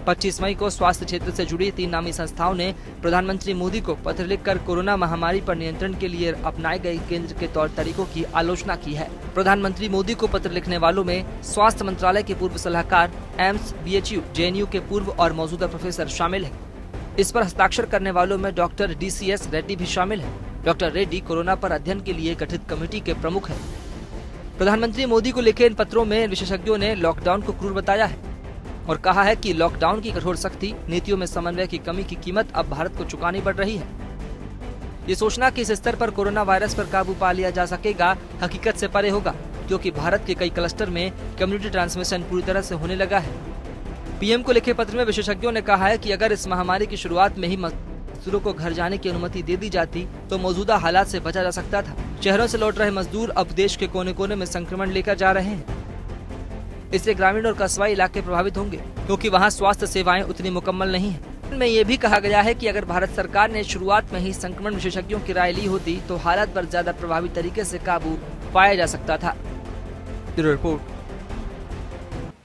[SPEAKER 3] 25 मई को स्वास्थ्य क्षेत्र से जुड़ी 3 नामी संस्थाओं ने प्रधानमंत्री मोदी को पत्र लिखकर कोरोना महामारी पर नियंत्रण के लिए अपनाए गए केंद्र के तौर तरीकों की आलोचना की है। प्रधानमंत्री मोदी को पत्र लिखने वालों में स्वास्थ्य मंत्रालय के पूर्व सलाहकार, एम्स, BHU, JNU के पूर्व और मौजूदा प्रोफेसर शामिल है। इस पर हस्ताक्षर करने वालों में डॉक्टर DCS रेड्डी भी शामिल है। डॉक्टर रेड्डी कोरोना पर अध्ययन के लिए गठित कमेटी के प्रमुख है। प्रधानमंत्री मोदी को लिखे इन पत्रों में विशेषज्ञों ने लॉकडाउन को क्रूर बताया है और कहा है कि लॉकडाउन की कठोर सख्ती, नीतियों में समन्वय की कमी की कीमत अब भारत को चुकानी पड़ रही है। ये सोचना कि इस स्तर पर कोरोना वायरस पर काबू पा लिया जा सकेगा हकीकत से परे होगा, क्योंकि भारत के कई क्लस्टर में कम्युनिटी ट्रांसमिशन पूरी तरह से होने लगा है। PM को लिखे पत्र में विशेषज्ञों ने कहा है कि अगर इस महामारी की शुरुआत में ही मजदूरों को घर जाने की अनुमति दे दी जाती तो मौजूदा हालात से बचा जा सकता था। शहरों से लौट रहे मजदूर अब देश के कोने कोने में संक्रमण लेकर जा रहे हैं। इससे ग्रामीण और कस्बाई इलाके प्रभावित होंगे, क्योंकि वहां स्वास्थ्य सेवाएं उतनी मुकम्मल नहीं है। में ये भी कहा गया है कि अगर भारत सरकार ने शुरुआत में ही संक्रमण विशेषज्ञों की राय ली होती तो हालात पर ज्यादा प्रभावी तरीके से काबू पाया जा सकता था। Bureau report.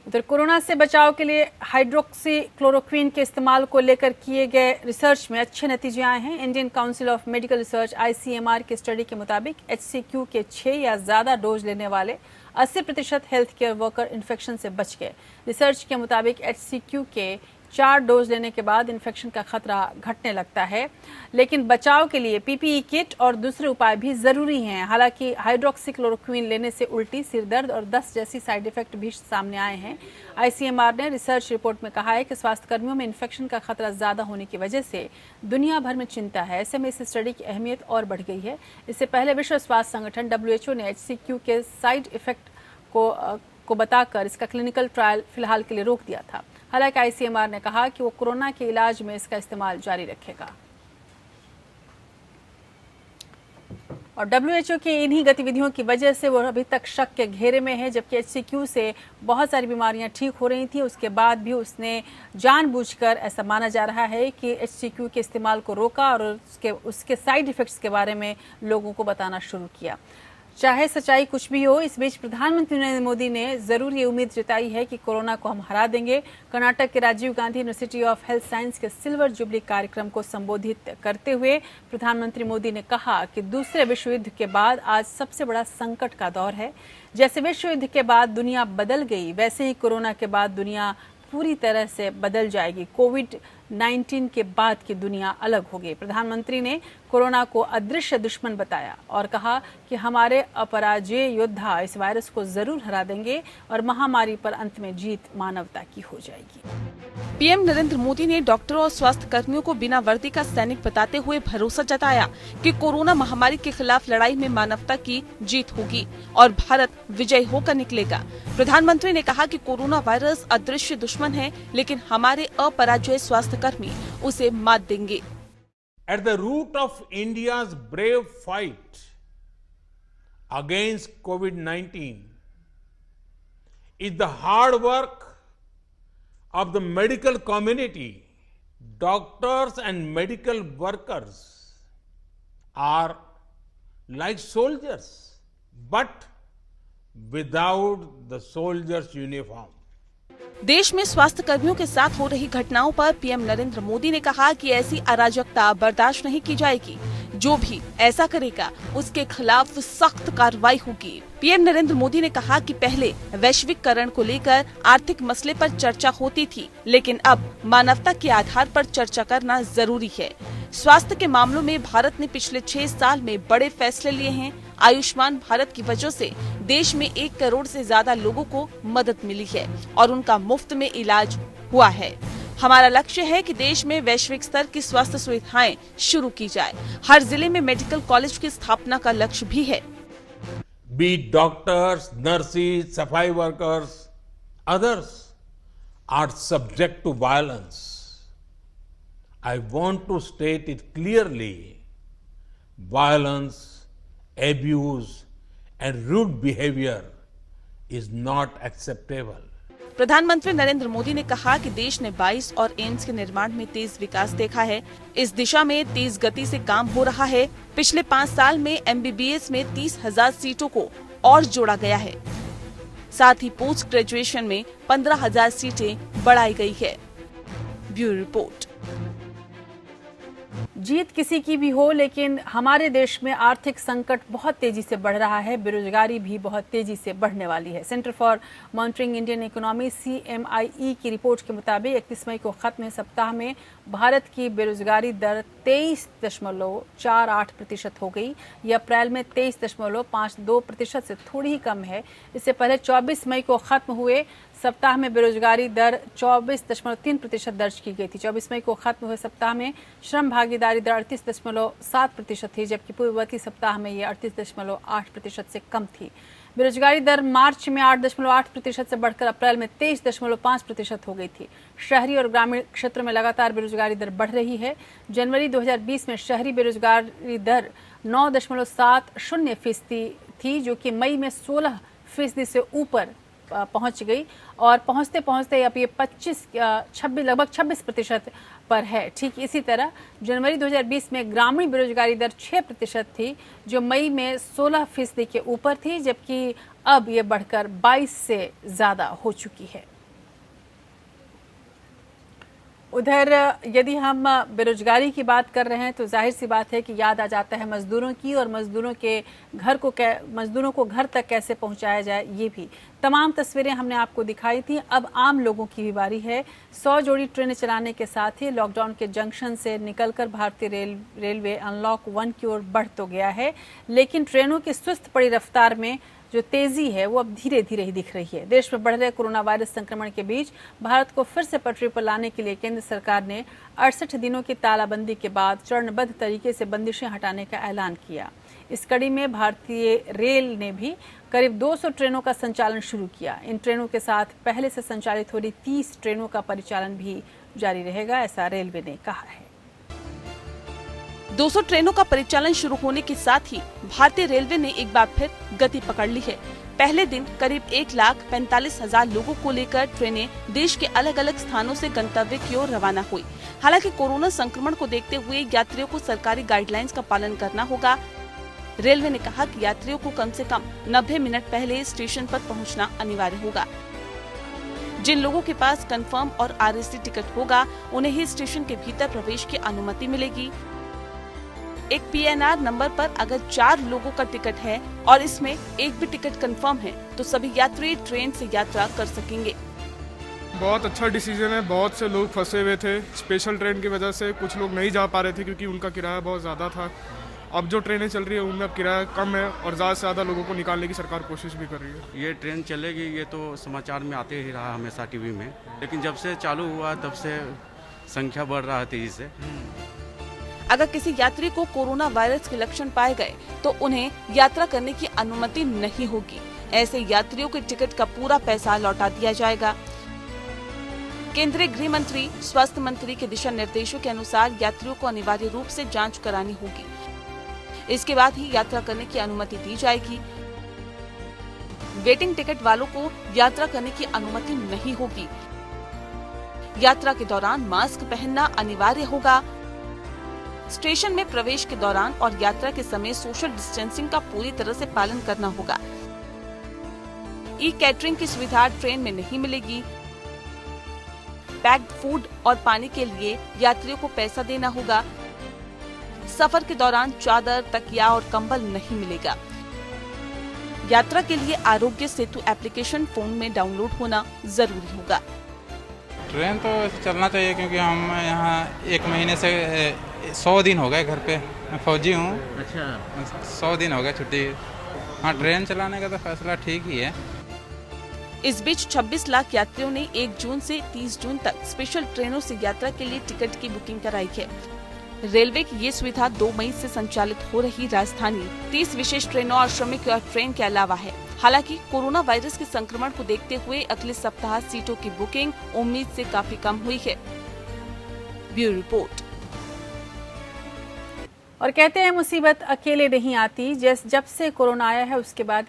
[SPEAKER 1] उधर कोरोना से बचाव के लिए हाइड्रोक्सी क्लोरोक्विन के इस्तेमाल को लेकर किए गए रिसर्च में अच्छे नतीजे आए हैं। Indian council of medical research ICMR की स्टडी के मुताबिक HCQ के 6 या ज्यादा डोज लेने वाले 80% हेल्थ केयर वर्कर इन्फेक्शन से बच गए। रिसर्च के मुताबिक HCQ के 4 डोज लेने के बाद इन्फेक्शन का खतरा घटने लगता है, लेकिन बचाव के लिए PPE किट और दूसरे उपाय भी जरूरी हैं। हालांकि हाइड्रोक्सी क्लोरोक्विन लेने से उल्टी, सिरदर्द और दस्त जैसी साइड इफेक्ट भी सामने आए हैं। ICMR ने रिसर्च रिपोर्ट में कहा है कि स्वास्थ्य कर्मियों में इन्फेक्शन का खतरा ज्यादा होने की वजह से दुनिया भर में चिंता है। ऐसे में इस स्टडी की अहमियत और बढ़ गई है। इससे पहले विश्व स्वास्थ्य संगठन WHO ने HCQ के साइड इफेक्ट को बताकर इसका क्लिनिकल ट्रायल फिलहाल के लिए रोक दिया था। हालांकि ICMR ने कहा कि वो कोरोना के इलाज में इसका इस्तेमाल जारी रखेगा। और WHO की इन्हीं गतिविधियों की वजह से वो अभी तक शक के घेरे में है। जबकि HCQ से बहुत सारी बीमारियां ठीक हो रही थी, उसके बाद भी उसने जानबूझकर, ऐसा माना जा रहा है कि HCQ के इस्तेमाल को रोका और उसके साइड इफेक्ट्स के बारे में लोगों को बताना शुरू किया। चाहे सच्चाई कुछ भी हो, इस बीच प्रधानमंत्री नरेंद्र मोदी ने जरूर ये उम्मीद जताई है कि कोरोना को हम हरा देंगे। कर्नाटक के Rajiv Gandhi University of Health Science के सिल्वर जुबली कार्यक्रम को संबोधित करते हुए प्रधानमंत्री मोदी ने कहा कि दूसरे विश्व युद्ध के बाद आज सबसे बड़ा संकट का दौर है। जैसे विश्व युद्ध के बाद दुनिया बदल गई, वैसे ही कोरोना के बाद दुनिया पूरी तरह से बदल जाएगी। कोविड-19 के बाद की दुनिया अलग होगी। प्रधानमंत्री ने कोरोना को अदृश्य दुश्मन बताया और कहा कि हमारे अपराजेय योद्धा इस वायरस को जरूर हरा देंगे और महामारी पर अंत में जीत मानवता की हो जाएगी।
[SPEAKER 5] PM नरेंद्र मोदी ने डॉक्टरों और स्वास्थ्य कर्मियों को बिना वर्दी का सैनिक बताते हुए भरोसा जताया कि कोरोना महामारी के खिलाफ लड़ाई में मानवता की जीत होगी और भारत विजयी होकर निकलेगा। प्रधानमंत्री ने कहा कि कोरोना वायरस अदृश्य दुश्मन है, लेकिन हमारे अपराजेय स्वास्थ्य कर्मी उसे मात देंगे।
[SPEAKER 7] At the root of India's brave fight against COVID-19 is the hard work of the medical community. Doctors and medical workers are like soldiers, but without the soldier's uniform.
[SPEAKER 5] देश में स्वास्थ्य कर्मियों के साथ हो रही घटनाओं पर PM नरेंद्र मोदी ने कहा कि ऐसी अराजकता बर्दाश्त नहीं की जाएगी। जो भी ऐसा करेगा उसके खिलाफ सख्त कार्रवाई होगी। PM नरेंद्र मोदी ने कहा कि पहले वैश्विकरण को लेकर आर्थिक मसले पर चर्चा होती थी, लेकिन अब मानवता के आधार पर चर्चा करना जरूरी है। स्वास्थ्य के मामलों में भारत ने पिछले 6 साल में बड़े फैसले लिए हैं। आयुष्मान भारत की वजह से देश में 1 करोड़ से ज्यादा लोगों को मदद मिली है और उनका मुफ्त में इलाज हुआ है। हमारा लक्ष्य है कि देश में वैश्विक स्तर की स्वास्थ्य सुविधाएं शुरू की जाए। हर जिले में मेडिकल कॉलेज की स्थापना का लक्ष्य भी है।
[SPEAKER 7] Be it doctors, nurses, safai workers, others are subject to violence. I want to state it clearly. Violence, abuse and rude behavior is not acceptable.
[SPEAKER 5] प्रधानमंत्री नरेंद्र मोदी ने कहा कि देश ने 22 और एम्स के निर्माण में तेज विकास देखा है। इस दिशा में तेज गति से काम हो रहा है। पिछले 5 साल में MBBS में 30,000 सीटों को और जोड़ा गया है। साथ ही पोस्ट ग्रेजुएशन में 15,000 सीटें बढ़ाई गई है। Bureau report.
[SPEAKER 1] जीत किसी की भी हो, लेकिन हमारे देश में आर्थिक संकट बहुत तेजी से बढ़ रहा है। बेरोजगारी भी बहुत तेजी से बढ़ने वाली है। Centre for monitoring Indian economy CMIE की रिपोर्ट के मुताबिक 31 मई को खत्म सप्ताह में भारत की बेरोजगारी दर 23.48% हो गई। ये अप्रैल में 23.52% से थोड़ी ही कम है। इससे पहले 24 मई को खत्म हुए सप्ताह में बेरोजगारी दर 24.3% दर्ज की गई थी। 24 मई को खत्म हुए सप्ताह में श्रम भागीदारी दर 38.7% थी, जबकि पूर्ववर्ती सप्ताह में ये 38.8% से कम थी। बेरोजगारी दर मार्च में 8.8% से बढ़कर अप्रैल में 23.5% हो गई थी। शहरी और ग्रामीण क्षेत्र में लगातार बेरोजगारी दर बढ़ रही है। जनवरी 2020 में शहरी बेरोजगारी दर 9.70% थी, जो कि मई में 16% से ऊपर पहुंच गई और पहुंचते पहुंचते अब ये लगभग 26% पर है। ठीक इसी तरह जनवरी 2020 में ग्रामीण बेरोजगारी दर 6% थी, जो मई में 16% के ऊपर थी, जबकि अब ये बढ़कर 22 से ज़्यादा हो चुकी है। उधर यदि हम बेरोजगारी की बात कर रहे हैं तो जाहिर सी बात है कि याद आ जाता है मजदूरों की, और मजदूरों को घर तक कैसे पहुंचाया जाए ये भी। तमाम तस्वीरें हमने आपको दिखाई थी। अब आम लोगों की भी बारी है। 100 जोड़ी ट्रेनें चलाने के साथ ही लॉकडाउन के जंक्शन से निकलकर भारतीय रेलवे अनलॉक 1 की ओर बढ़ तो गया है, लेकिन ट्रेनों की सुस्त पड़ी रफ्तार में जो तेजी है वो अब धीरे धीरे ही दिख रही है। देश में बढ़ रहे कोरोना वायरस संक्रमण के बीच भारत को फिर से पटरी पर लाने के लिए केंद्र सरकार ने 68 दिनों की तालाबंदी के बाद चरणबद्ध तरीके से बंदिशें हटाने का ऐलान किया। इस कड़ी में भारतीय रेल ने भी करीब 200 ट्रेनों का संचालन शुरू किया। इन ट्रेनों के साथ पहले से संचालित हो रही 30 ट्रेनों का परिचालन भी जारी रहेगा, ऐसा रेलवे ने कहा है।
[SPEAKER 5] 200 ट्रेनों का परिचालन शुरू होने के साथ ही भारतीय रेलवे ने एक बार फिर गति पकड़ ली है। पहले दिन करीब 1,45,000 लोगों को लेकर ट्रेनें देश के अलग अलग स्थानों से गंतव्य की ओर रवाना हुई। हालांकि कोरोना संक्रमण को देखते हुए यात्रियों को सरकारी गाइडलाइंस का पालन करना होगा। रेलवे ने कहा कि यात्रियों को कम से कम 90 मिनट पहले स्टेशन पर पहुंचना अनिवार्य होगा। जिन लोगों के पास कंफर्म और RAC टिकट होगा, उन्हें ही स्टेशन के भीतर प्रवेश की अनुमति मिलेगी। एक PNR नंबर पर अगर 4 लोगों का टिकट है और इसमें एक भी टिकट कंफर्म है, तो सभी यात्री ट्रेन से यात्रा कर सकेंगे।
[SPEAKER 8] बहुत अच्छा डिसीजन है। बहुत से लोग फंसे हुए थे स्पेशल ट्रेन की वजह से। कुछ लोग नहीं जा पा रहे थे क्योंकि उनका किराया बहुत ज़्यादा था। अब जो ट्रेनें चल रही है उनमें अब किराया कम है और ज़्यादा से ज़्यादा लोगों को निकालने की सरकार कोशिश भी कर रही है।
[SPEAKER 9] ये ट्रेन चलेगी, ये तो समाचार में आते ही रहा हमेशा टीवी में, लेकिन जब से चालू हुआ तब से संख्या बढ़ रहा है तेजी से।
[SPEAKER 5] अगर किसी यात्री को कोरोना वायरस के लक्षण पाए गए तो उन्हें यात्रा करने की अनुमति नहीं होगी। ऐसे यात्रियों के टिकट का पूरा पैसा लौटा दिया जाएगा। केंद्रीय गृह मंत्री, स्वास्थ्य मंत्री के दिशा निर्देशों के अनुसार यात्रियों को अनिवार्य रूप से जांच करानी होगी। इसके बाद ही यात्रा करने की अनुमति दी जाएगी। वेटिंग टिकट वालों को यात्रा करने की अनुमति नहीं होगी। यात्रा के दौरान मास्क पहनना अनिवार्य होगा। स्टेशन में प्रवेश के दौरान और यात्रा के समय सोशल डिस्टेंसिंग का पूरी तरह से पालन करना होगा। कैटरिंग की सुविधा ट्रेन में नहीं मिलेगी। पैक्ड फूड और पानी के लिए यात्रियों को पैसा देना होगा। सफर के दौरान चादर, तकिया और कंबल नहीं मिलेगा। यात्रा के लिए आरोग्य सेतु एप्लीकेशन फोन में डाउनलोड होना जरूरी होगा।
[SPEAKER 10] ट्रेन तो चलना चाहिए क्योंकि हम यहाँ 1 महीने से 100 दिन हो गए घर पे। मैं फौजी हूँ। अच्छा। 100 दिन हो गए छुट्टी। हाँ, ट्रेन चलाने का तो फैसला ठीक ही है।
[SPEAKER 5] इस बीच 26 लाख यात्रियों ने 1 जून से 30 जून तक स्पेशल ट्रेनों से यात्रा के लिए टिकट की बुकिंग कराई है। रेलवे की ये सुविधा 2 मई से संचालित हो रही राजधानी 30 विशेष ट्रेनों और श्रमिक ट्रेन के अलावा है। हालांकि कोरोना वायरस के संक्रमण को देखते हुए अगले सप्ताह सीटों की बुकिंग उम्मीद से काफी कम हुई है। Bureau report.
[SPEAKER 1] और कहते हैं मुसीबत अकेले नहीं आती। जब से कोरोना आया है उसके बाद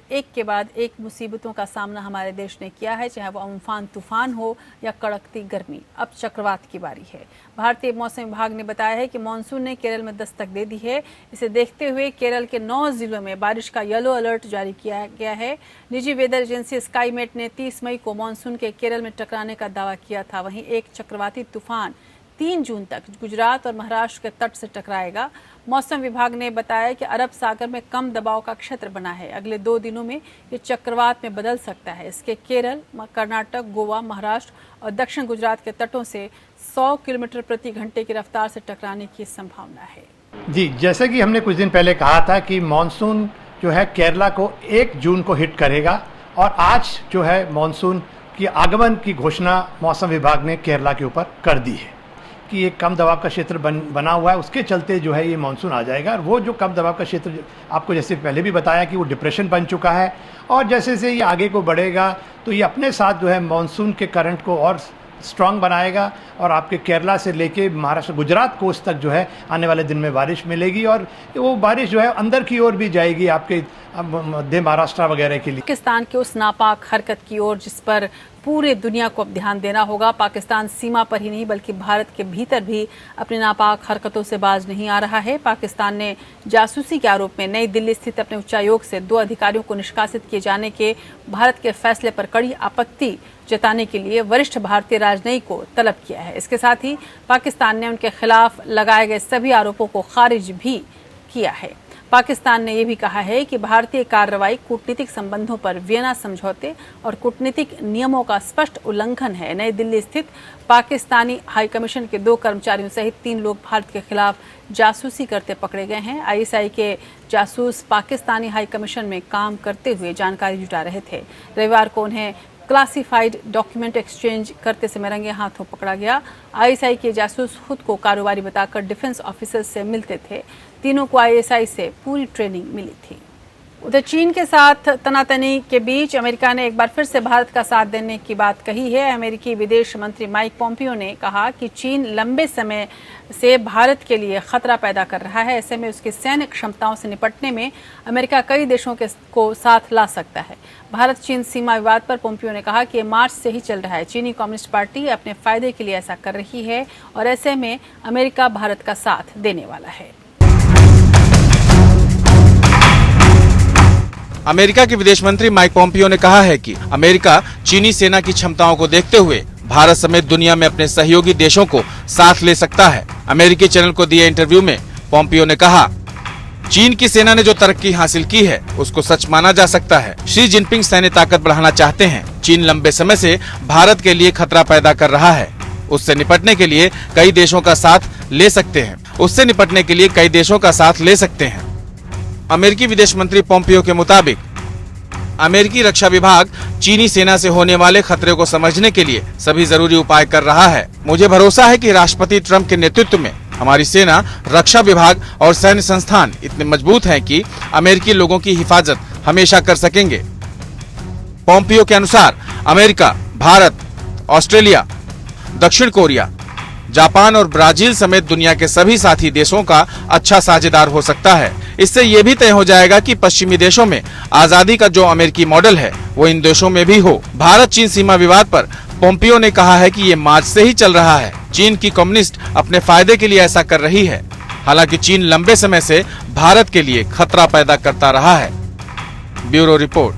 [SPEAKER 1] एक मुसीबतों का सामना हमारे देश ने किया है, चाहे वो अम्फान तूफान हो या कड़कती गर्मी। अब चक्रवात की बारी है। भारतीय मौसम विभाग ने बताया है कि मानसून ने केरल में दस्तक दे दी है। इसे देखते हुए केरल के 9 जिलों में बारिश का येलो अलर्ट जारी किया गया है। निजी वेदर एजेंसी स्काईमेट ने 30 मई को मानसून के केरल में टकराने का दावा किया था। वहीं एक चक्रवाती तूफान 3 जून तक गुजरात और महाराष्ट्र के तट से टकराएगा। मौसम विभाग ने बताया कि अरब सागर में कम दबाव का क्षेत्र बना है। अगले 2 दिनों में ये चक्रवात में बदल सकता है। इसके केरल, कर्नाटक, गोवा, महाराष्ट्र और दक्षिण गुजरात के तटों से 100 किलोमीटर प्रति घंटे की रफ्तार से टकराने की संभावना है।
[SPEAKER 11] जी, जैसे कि हमने कुछ दिन पहले कहा था कि मानसून जो है केरला को 1 जून को हिट करेगा, और आज जो है मानसून की आगमन की घोषणा मौसम विभाग ने केरला के ऊपर कर दी है कि एक कम दबाव का क्षेत्र बना हुआ है। उसके चलते जो है ये मानसून आ जाएगा। और वो जो कम दबाव का क्षेत्र आपको जैसे पहले भी बताया कि वो डिप्रेशन बन चुका है, और जैसे जैसे ये आगे को बढ़ेगा तो ये अपने साथ जो है मानसून के करंट को और स्ट्रांग बनाएगा, और आपके केरला से लेके महाराष्ट्र, गुजरात कोस्ट तक जो है आने वाले दिन में बारिश मिलेगी। और वो बारिश जो है अंदर की ओर भी जाएगी आपके मध्य महाराष्ट्र वगैरह के लिए।
[SPEAKER 1] पाकिस्तान के उस नापाक हरकत की ओर जिस पर पूरे दुनिया को अब ध्यान देना होगा। पाकिस्तान सीमा पर ही नहीं बल्कि भारत के भीतर भी अपनी नापाक हरकतों से बाज नहीं आ रहा है। पाकिस्तान ने जासूसी के आरोप में नई दिल्ली स्थित अपने उच्चायोग से 2 अधिकारियों को निष्कासित किए जाने के भारत के फैसले पर कड़ी आपत्ति जताने के लिए वरिष्ठ भारतीय राजनयिक को तलब किया है। इसके साथ ही पाकिस्तान ने उनके खिलाफ लगाए गए सभी आरोपों को खारिज भी किया है। पाकिस्तान ने यह भी कहा है कि भारतीय कार्रवाई कूटनीतिक संबंधों पर वियना समझौते और कूटनीतिक नियमों का स्पष्ट उल्लंघन है। नई दिल्ली स्थित पाकिस्तानी हाई कमीशन के 2 कर्मचारियों सहित 3 लोग भारत के खिलाफ जासूसी करते पकड़े गए हैं। आईएसआई के जासूस पाकिस्तानी हाई कमीशन में काम करते हुए जानकारी जुटा रहे थे। रविवार को उन्हें क्लासिफाइड डॉक्यूमेंट एक्सचेंज करते समय रंगे हाथों पकड़ा गया। आईएसआई के जासूस खुद को कारोबारी बताकर डिफेंस ऑफिसर्स से मिलते थे। तीनों को आईएसआई से पूरी ट्रेनिंग मिली थी। उधर चीन के साथ तनातनी के बीच अमेरिका ने एक बार फिर से भारत का साथ देने की बात कही है। अमेरिकी विदेश मंत्री माइक पोम्पियो ने कहा कि चीन लंबे समय से भारत के लिए खतरा पैदा कर रहा है। ऐसे में उसकी सैन्य क्षमताओं से निपटने में अमेरिका कई देशों को साथ ला सकता है। भारत चीन सीमा विवाद पर पोम्पियो ने कहा कि ये मार्च से ही चल रहा है। चीनी कम्युनिस्ट पार्टी अपने फायदे के लिए ऐसा कर रही है और ऐसे में अमेरिका भारत का साथ देने वाला है।
[SPEAKER 12] अमेरिका के विदेश मंत्री माइक पोम्पियो ने कहा है कि अमेरिका चीनी सेना की क्षमताओं को देखते हुए भारत समेत दुनिया में अपने सहयोगी देशों को साथ ले सकता है। अमेरिकी चैनल को दिए इंटरव्यू में पोम्पियो ने कहा, चीन की सेना ने जो तरक्की हासिल की है उसको सच माना जा सकता है। शी जिनपिंग सैन्य ताकत बढ़ाना चाहते हैं। चीन लंबे समय से भारत के लिए खतरा पैदा कर रहा है। उससे निपटने के लिए कई देशों का साथ ले सकते हैं। अमेरिकी विदेश मंत्री पोम्पियो के मुताबिक अमेरिकी रक्षा विभाग चीनी सेना से होने वाले खतरे को समझने के लिए सभी जरूरी उपाय कर रहा है। मुझे भरोसा है कि राष्ट्रपति ट्रंप के नेतृत्व में हमारी सेना, रक्षा विभाग और सैन्य संस्थान इतने मजबूत हैं कि अमेरिकी लोगों की हिफाजत हमेशा कर सकेंगे। पोम्पियो के अनुसार अमेरिका, भारत, ऑस्ट्रेलिया, दक्षिण कोरिया, जापान और ब्राजील समेत दुनिया के सभी साथी देशों का अच्छा साझेदार हो सकता है। इससे ये भी तय हो जाएगा कि पश्चिमी देशों में आजादी का जो अमेरिकी मॉडल है वो इन देशों में भी हो। भारत चीन सीमा विवाद पर पोम्पियो ने कहा है कि ये मार्च से ही चल रहा है। चीन की कम्युनिस्ट अपने फायदे के लिए ऐसा कर रही है। हालांकि चीन लंबे समय से भारत के लिए खतरा पैदा करता रहा है। Bureau report.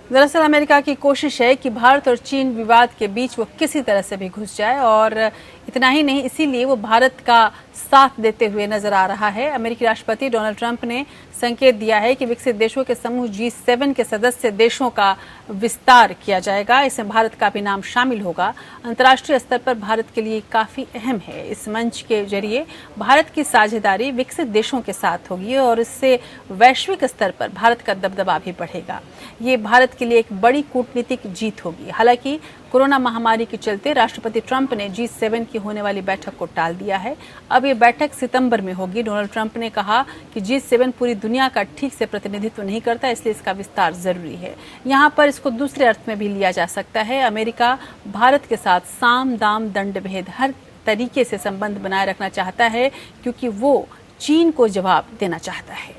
[SPEAKER 1] दरअसल अमेरिका की कोशिश है कि भारत और चीन विवाद के बीच वो किसी तरह से भी घुस जाए, और इतना ही नहीं, इसीलिए वो भारत का साथ देते हुए नजर आ रहा है। अमेरिकी राष्ट्रपति डोनाल्ड ट्रंप ने संकेत दिया है कि विकसित देशों के समूह G7 के सदस्य देशों का विस्तार किया जाएगा। इसमें भारत का भी नाम शामिल होगा। अंतर्राष्ट्रीय स्तर पर भारत के लिए काफी अहम है। इस मंच के जरिए भारत की साझेदारी विकसित देशों के साथ होगी और इससे वैश्विक स्तर पर भारत का दबदबा भी बढ़ेगा। ये भारत के लिए एक बड़ी कूटनीतिक जीत होगी। हालांकि कोरोना महामारी के चलते राष्ट्रपति ट्रंप ने G7 की होने वाली बैठक को टाल दिया है। अब ये बैठक सितंबर में होगी। डोनाल्ड ट्रंप ने कहा कि G7 पूरी दुनिया का ठीक से प्रतिनिधित्व नहीं करता, इसलिए इसका विस्तार जरूरी है। यहाँ पर इसको दूसरे अर्थ में भी लिया जा सकता है। अमेरिका भारत के साथ साम दाम दंड भेद हर तरीके से संबंध बनाए रखना चाहता है, क्योंकि वो चीन को जवाब देना चाहता है।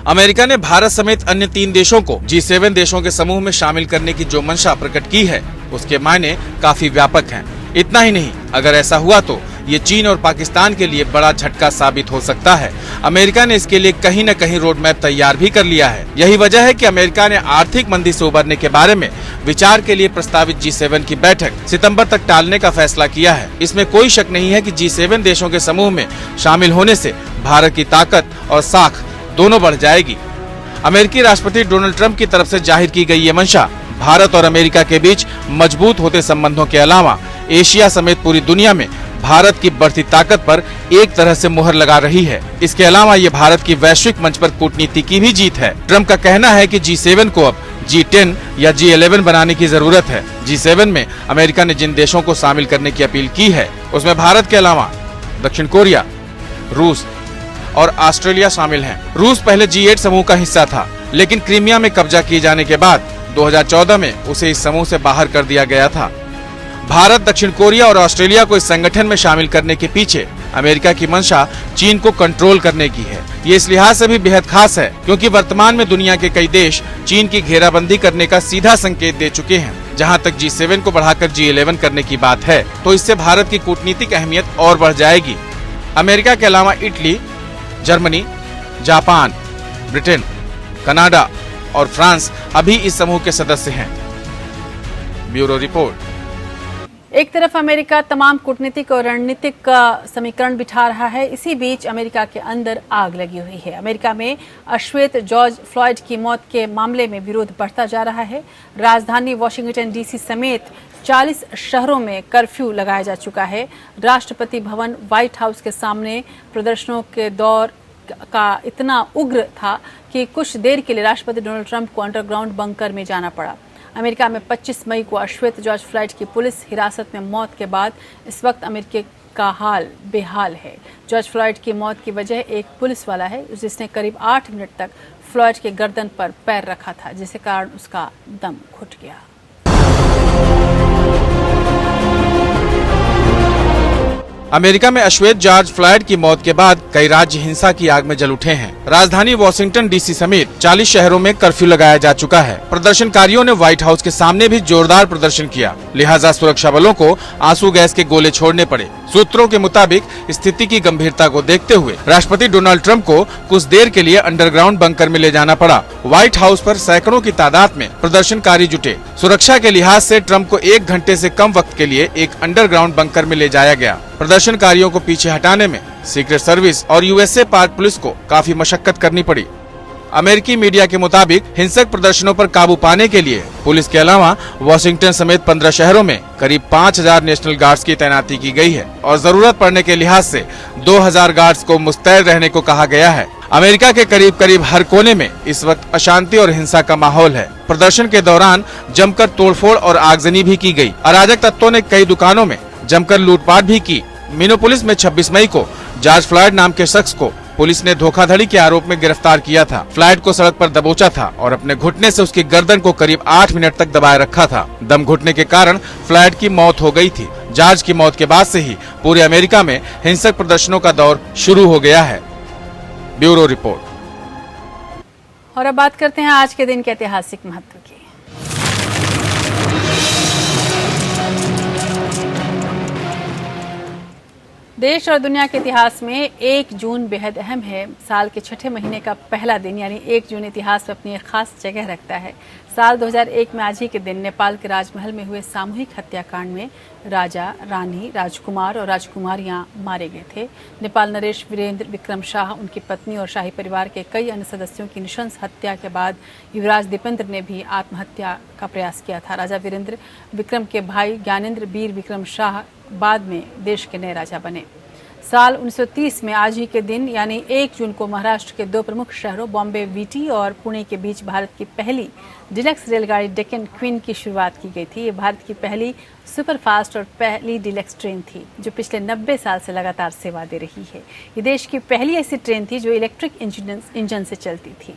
[SPEAKER 12] अमेरिका ने भारत समेत अन्य 3 देशों को G7 देशों के समूह में शामिल करने की जो मंशा प्रकट की है, उसके मायने काफी व्यापक हैं। इतना ही नहीं, अगर ऐसा हुआ तो ये चीन और पाकिस्तान के लिए बड़ा झटका साबित हो सकता है। अमेरिका ने इसके लिए कहीं न कहीं रोड मैप तैयार भी कर लिया है। यही वजह है कि अमेरिका ने आर्थिक मंदी से उबरने के बारे में विचार के लिए प्रस्तावित G7 की बैठक सितंबर तक टालने का फैसला किया है। इसमें कोई शक नहीं है कि G7 देशों के समूह में शामिल होने से भारत की ताकत और साख दोनों बढ़ जाएगी। अमेरिकी राष्ट्रपति डोनाल्ड ट्रंप की तरफ से जाहिर की गई ये मंशा भारत और अमेरिका के बीच मजबूत होते संबंधों के अलावा एशिया समेत पूरी दुनिया में भारत की बढ़ती ताकत पर एक तरह से मुहर लगा रही है। इसके अलावा ये भारत की वैश्विक मंच पर कूटनीति की भी जीत है। ट्रंप का कहना है कि G7 को अब G10 या G11 बनाने की जरूरत है। G7 में अमेरिका ने जिन देशों को शामिल करने की अपील की है, उसमें भारत के अलावा दक्षिण कोरिया, रूस और ऑस्ट्रेलिया शामिल हैं। रूस पहले G8 समूह का हिस्सा था, लेकिन क्रीमिया में कब्जा किए जाने के बाद 2014 में उसे इस समूह से बाहर कर दिया गया था। भारत, दक्षिण कोरिया और ऑस्ट्रेलिया को इस संगठन में शामिल करने के पीछे अमेरिका की मंशा चीन को कंट्रोल करने की है। ये इस लिहाज से भी बेहद खास है, क्योंकि वर्तमान में दुनिया के कई देश चीन की घेराबंदी करने का सीधा संकेत दे चुके हैं। जहां तक G7 को बढ़ाकर G11 करने की बात है, तो इससे भारत की कूटनीतिक अहमियत और बढ़ जाएगी। अमेरिका के अलावा Italy, Germany, Japan, Britain, Canada और फ्रांस अभी इस समूह के सदस्य हैं। Bureau report.
[SPEAKER 1] एक तरफ अमेरिका तमाम कूटनीतिक और रणनीतिक समीकरण बिठा रहा है, इसी बीच अमेरिका के अंदर आग लगी हुई है। अमेरिका में अश्वेत जॉर्ज फ्लॉयड की मौत के मामले में विरोध बढ़ता जा रहा है। राजधानी वॉशिंगटन DC समेत 40 शहरों में कर्फ्यू लगाया जा चुका है। राष्ट्रपति भवन व्हाइट हाउस के सामने प्रदर्शनों के दौर का इतना उग्र था कि कुछ देर के लिए राष्ट्रपति डोनाल्ड ट्रंप को अंडरग्राउंड बंकर में जाना पड़ा। अमेरिका में 25 मई को अश्वेत जॉर्ज फ्लॉयड की पुलिस हिरासत में मौत के बाद इस वक्त अमेरिका का हाल बेहाल है। जॉर्ज फ्लॉयड की मौत की वजह एक पुलिस वाला है, जिसने करीब 8 मिनट तक फ्लॉयड के गर्दन पर पैर रखा था, जिसके कारण उसका दम घुट गया।
[SPEAKER 12] अमेरिका में अश्वेत जॉर्ज फ्लॉयड की मौत के बाद कई राज्य हिंसा की आग में जल उठे हैं। राजधानी वॉशिंगटन DC समेत 40 शहरों में कर्फ्यू लगाया जा चुका है। प्रदर्शनकारियों ने व्हाइट हाउस के सामने भी जोरदार प्रदर्शन किया, लिहाजा सुरक्षा बलों को आंसू गैस के गोले छोड़ने पड़े। सूत्रों के मुताबिक स्थिति की गंभीरता को देखते हुए राष्ट्रपति डोनाल्ड ट्रंप को कुछ देर के लिए अंडरग्राउंड बंकर में ले जाना पड़ा। व्हाइट हाउस पर सैकड़ों की तादाद में प्रदर्शनकारी जुटे। सुरक्षा के लिहाज से ट्रंप को 1 घंटे से कम वक्त के लिए एक अंडरग्राउंड बंकर में ले जाया गया। प्रदर्शनकारियों को पीछे हटाने में सीक्रेट सर्विस और USA पार्क पुलिस को काफी मशक्कत करनी पड़ी। अमेरिकी मीडिया के मुताबिक हिंसक प्रदर्शनों पर काबू पाने के लिए पुलिस के अलावा वॉशिंगटन समेत 15 शहरों में करीब 5000 नेशनल गार्ड्स की तैनाती की गई है और जरूरत पड़ने के लिहाज से 2000 गार्ड्स को मुस्तैद रहने को कहा गया है। अमेरिका के करीब करीब हर कोने में इस वक्त अशांति और हिंसा का माहौल है। प्रदर्शन के दौरान जमकर तोड़फोड़ और आगजनी भी की गई। अराजक तत्वों ने कई दुकानों में जमकर लूटपाट भी की। मिनोपोलिस में 26 मई को जॉर्ज फ्लॉयड नाम के शख्स को पुलिस ने धोखाधड़ी के आरोप में गिरफ्तार किया था। फ्लॉयड को सड़क पर दबोचा था और अपने घुटने से उसकी गर्दन को करीब 8 मिनट तक दबाए रखा था। दम घुटने के कारण फ्लॉयड की मौत हो गई थी। जॉर्ज की मौत के बाद से ही पूरे अमेरिका में हिंसक प्रदर्शनों का दौर शुरू हो गया है। Bureau report.
[SPEAKER 1] और अब बात करते हैं आज के दिन के ऐतिहासिक महत्व की। देश और दुनिया के इतिहास में 1 जून बेहद अहम है। साल के छठे महीने का पहला दिन यानी 1 जून इतिहास में अपनी एक खास जगह रखता है। साल 2001 में आज ही के दिन नेपाल के राजमहल में हुए सामूहिक हत्याकांड में राजा, रानी, राजकुमार और राजकुमारियां मारे गए थे। नेपाल नरेश वीरेंद्र विक्रम शाह, उनकी पत्नी और शाही परिवार के कई अन्य सदस्यों की नृशंस हत्या के बाद युवराज दीपेंद्र ने भी आत्महत्या का प्रयास किया था। राजा वीरेंद्र विक्रम के भाई ज्ञानेंद्र वीर विक्रम शाह बाद में देश के नए राजा बने। साल 1930 में आज ही के दिन यानी 1 जून को महाराष्ट्र के 2 प्रमुख शहरों बॉम्बे वीटी और पुणे के बीच भारत की पहली डिलक्स रेलगाड़ी डेक्कन क्वीन की शुरुआत की गई थी। ये भारत की पहली सुपरफास्ट और पहली डिलक्स ट्रेन थी जो पिछले 90 साल से लगातार सेवा दे रही है। ये देश की पहली ऐसी ट्रेन थी जो इलेक्ट्रिक इंजन से चलती थी।